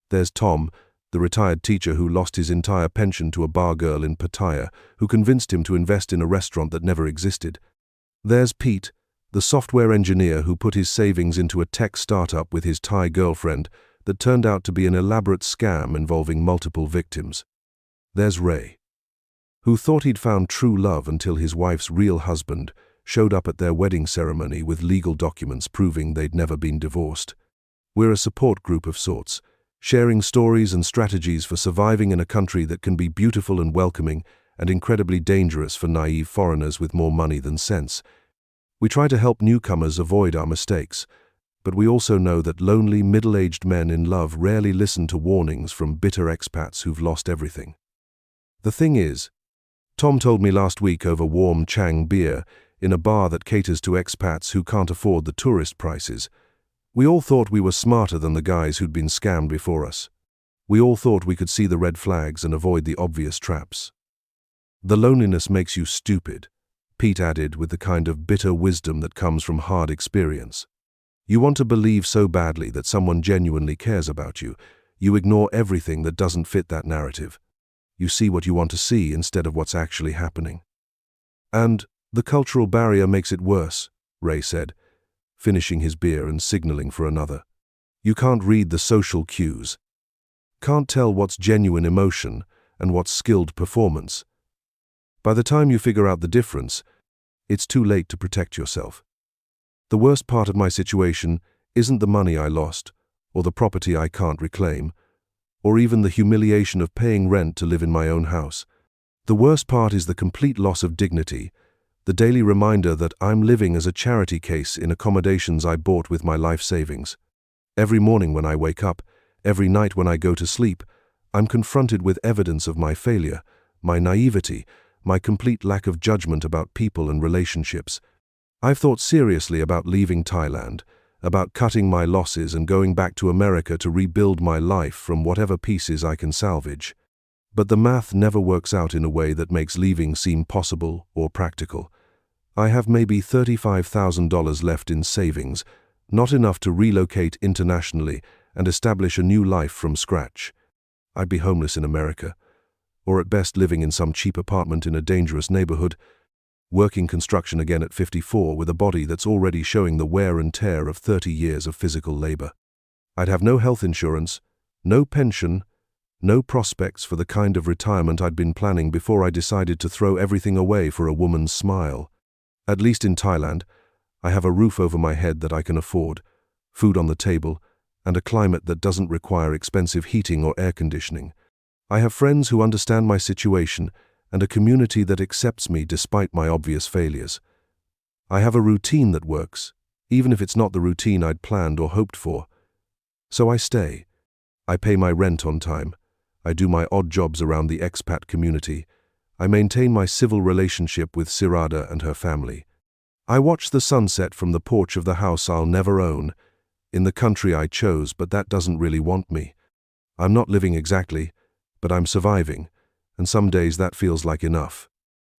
There's Tom, the retired teacher who lost his entire pension to a bar girl in Pattaya, who convinced him to invest in a restaurant that never existed. There's Pete, the software engineer who put his savings into a tech startup with his Thai girlfriend that turned out to be an elaborate scam involving multiple victims. There's Ray, who thought he'd found true love until his wife's real husband showed up at their wedding ceremony with legal documents proving they'd never been divorced. We're a support group of sorts, sharing stories and strategies for surviving in a country that can be beautiful and welcoming and incredibly dangerous for naive foreigners with more money than sense. We try to help newcomers avoid our mistakes, but we also know that lonely, middle-aged men in love rarely listen to warnings from bitter expats who've lost everything. The thing is, Tom told me last week over warm Chang beer in a bar that caters to expats who can't afford the tourist prices. We all thought we were smarter than the guys who'd been scammed before us. We all thought we could see the red flags and avoid the obvious traps. The loneliness makes you stupid, Pete added with the kind of bitter wisdom that comes from hard experience. You want to believe so badly that someone genuinely cares about you, you ignore everything that doesn't fit that narrative. You see what you want to see instead of what's actually happening. And the cultural barrier makes it worse, Ray said, finishing his beer and signaling for another. You can't read the social cues. Can't tell what's genuine emotion and what's skilled performance. By the time you figure out the difference, it's too late to protect yourself. The worst part of my situation isn't the money I lost, or the property I can't reclaim, or even the humiliation of paying rent to live in my own house. The worst part is the complete loss of dignity, the daily reminder that I'm living as a charity case in accommodations I bought with my life savings. Every morning when I wake up, every night when I go to sleep, I'm confronted with evidence of my failure, my naivety, my complete lack of judgment about people and relationships. I've thought seriously about leaving Thailand, about cutting my losses and going back to America to rebuild my life from whatever pieces I can salvage. But the math never works out in a way that makes leaving seem possible or practical. I have maybe $35,000 left in savings, not enough to relocate internationally and establish a new life from scratch. I'd be homeless in America, or at best living in some cheap apartment in a dangerous neighborhood, working construction again at 54 with a body that's already showing the wear and tear of 30 years of physical labor. I'd have no health insurance, no pension, no prospects for the kind of retirement I'd been planning before I decided to throw everything away for a woman's smile. At least in Thailand, I have a roof over my head that I can afford, food on the table, and a climate that doesn't require expensive heating or air conditioning. I have friends who understand my situation and a community that accepts me despite my obvious failures. I have a routine that works, even if it's not the routine I'd planned or hoped for. So I stay. I pay my rent on time. I do my odd jobs around the expat community. I maintain my civil relationship with Sirada and her family. I watch the sunset from the porch of the house I'll never own, in the country I chose, but that doesn't really want me. I'm not living exactly, but I'm surviving, and some days that feels like enough.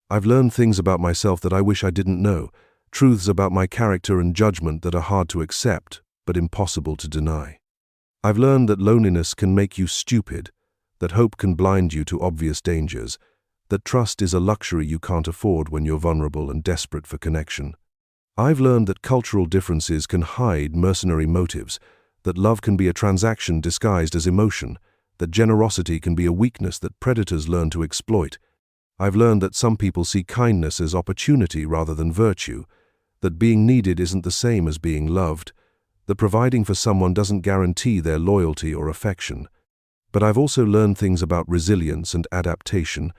I've learned things about myself that I wish I didn't know, truths about my character and judgment that are hard to accept, but impossible to deny. I've learned that loneliness can make you stupid, that hope can blind you to obvious dangers, that trust is a luxury you can't afford when you're vulnerable and desperate for connection. I've learned that cultural differences can hide mercenary motives, that love can be a transaction disguised as emotion, that generosity can be a weakness that predators learn to exploit. I've learned that some people see kindness as opportunity rather than virtue, that being needed isn't the same as being loved, that providing for someone doesn't guarantee their loyalty or affection. But I've also learned things about resilience and adaptation,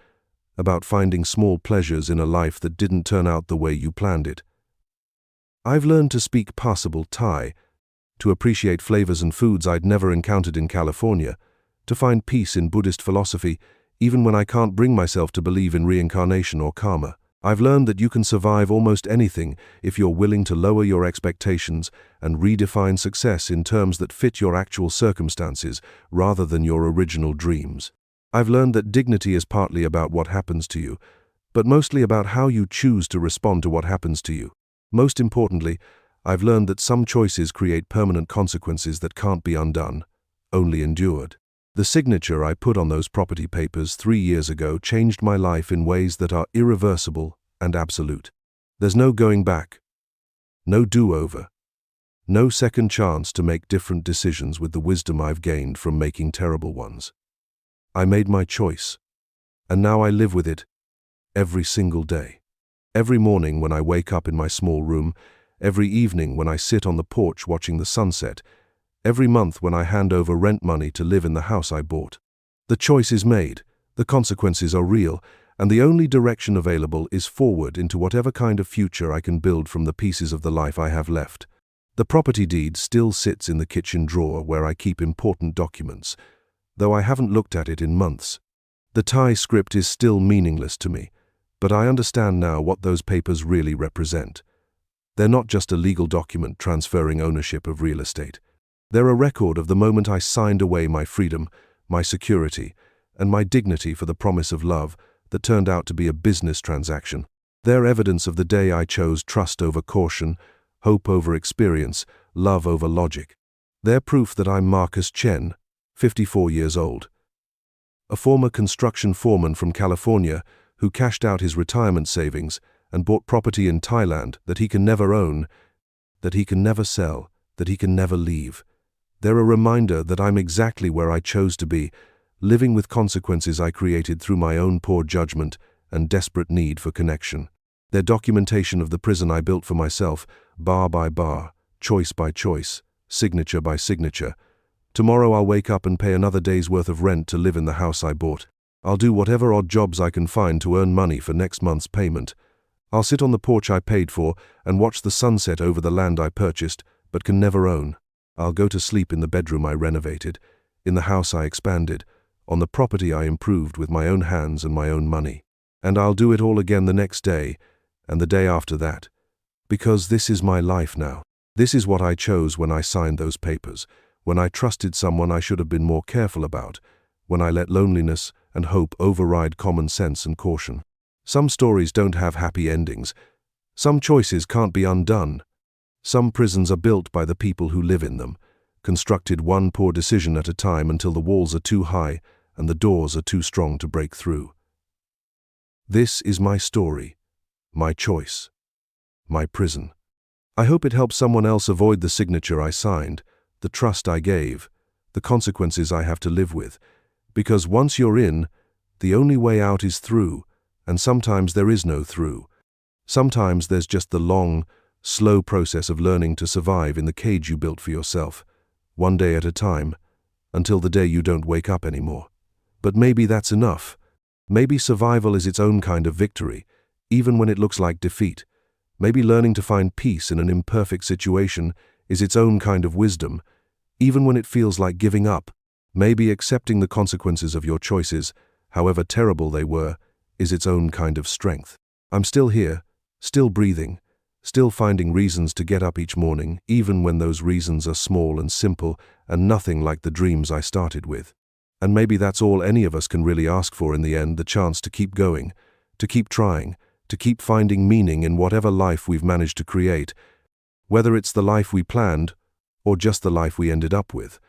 about finding small pleasures in a life that didn't turn out the way you planned it. I've learned to speak passable Thai, to appreciate flavors and foods I'd never encountered in California, to find peace in Buddhist philosophy, even when I can't bring myself to believe in reincarnation or karma. I've learned that you can survive almost anything if you're willing to lower your expectations and redefine success in terms that fit your actual circumstances rather than your original dreams. I've learned that dignity is partly about what happens to you, but mostly about how you choose to respond to what happens to you. Most importantly, I've learned that some choices create permanent consequences that can't be undone, only endured. The signature I put on those property papers 3 years ago changed my life in ways that are irreversible and absolute. There's no going back, no do-over, no second chance to make different decisions with the wisdom I've gained from making terrible ones. I made my choice, and now I live with it every single day. Every morning when I wake up in my small room, every evening when I sit on the porch watching the sunset, every month when I hand over rent money to live in the house I bought. The choice is made, the consequences are real, and the only direction available is forward into whatever kind of future I can build from the pieces of the life I have left. The property deed still sits in the kitchen drawer where I keep important documents, though I haven't looked at it in months. The Thai script is still meaningless to me, but I understand now what those papers really represent. They're not just a legal document transferring ownership of real estate. They're a record of the moment I signed away my freedom, my security, and my dignity for the promise of love that turned out to be a business transaction. They're evidence of the day I chose trust over caution, hope over experience, love over logic. They're proof that I'm Marcus Chen, 54 years old, a former construction foreman from California who cashed out his retirement savings and bought property in Thailand that he can never own, that he can never sell, that he can never leave. They're a reminder that I'm exactly where I chose to be, living with consequences I created through my own poor judgment and desperate need for connection. They're documentation of the prison I built for myself, bar by bar, choice by choice, signature by signature. Tomorrow I'll wake up and pay another day's worth of rent to live in the house I bought. I'll do whatever odd jobs I can find to earn money for next month's payment. I'll sit on the porch I paid for and watch the sunset over the land I purchased but can never own. I'll go to sleep in the bedroom I renovated, in the house I expanded, on the property I improved with my own hands and my own money. And I'll do it all again the next day, and the day after that. Because this is my life now. This is what I chose when I signed those papers, when I trusted someone I should have been more careful about, when I let loneliness and hope override common sense and caution. Some stories don't have happy endings. Some choices can't be undone. Some prisons are built by the people who live in them, constructed one poor decision at a time until the walls are too high and the doors are too strong to break through. This is my story, my choice, my prison. I hope it helps someone else avoid the signature I signed, the trust I gave, the consequences I have to live with. Because once you're in, the only way out is through, and sometimes there is no through. Sometimes there's just the long, slow process of learning to survive in the cage you built for yourself, one day at a time, until the day you don't wake up anymore. But maybe that's enough. Maybe survival is its own kind of victory, even when it looks like defeat. Maybe learning to find peace in an imperfect situation is its own kind of wisdom, even when it feels like giving up. Maybe accepting the consequences of your choices, however terrible they were, is its own kind of strength. I'm still here, still breathing, still finding reasons to get up each morning, even when those reasons are small and simple and nothing like the dreams I started with. And maybe that's all any of us can really ask for in the end, the chance to keep going, to keep trying, to keep finding meaning in whatever life we've managed to create, whether it's the life we planned or just the life we ended up with.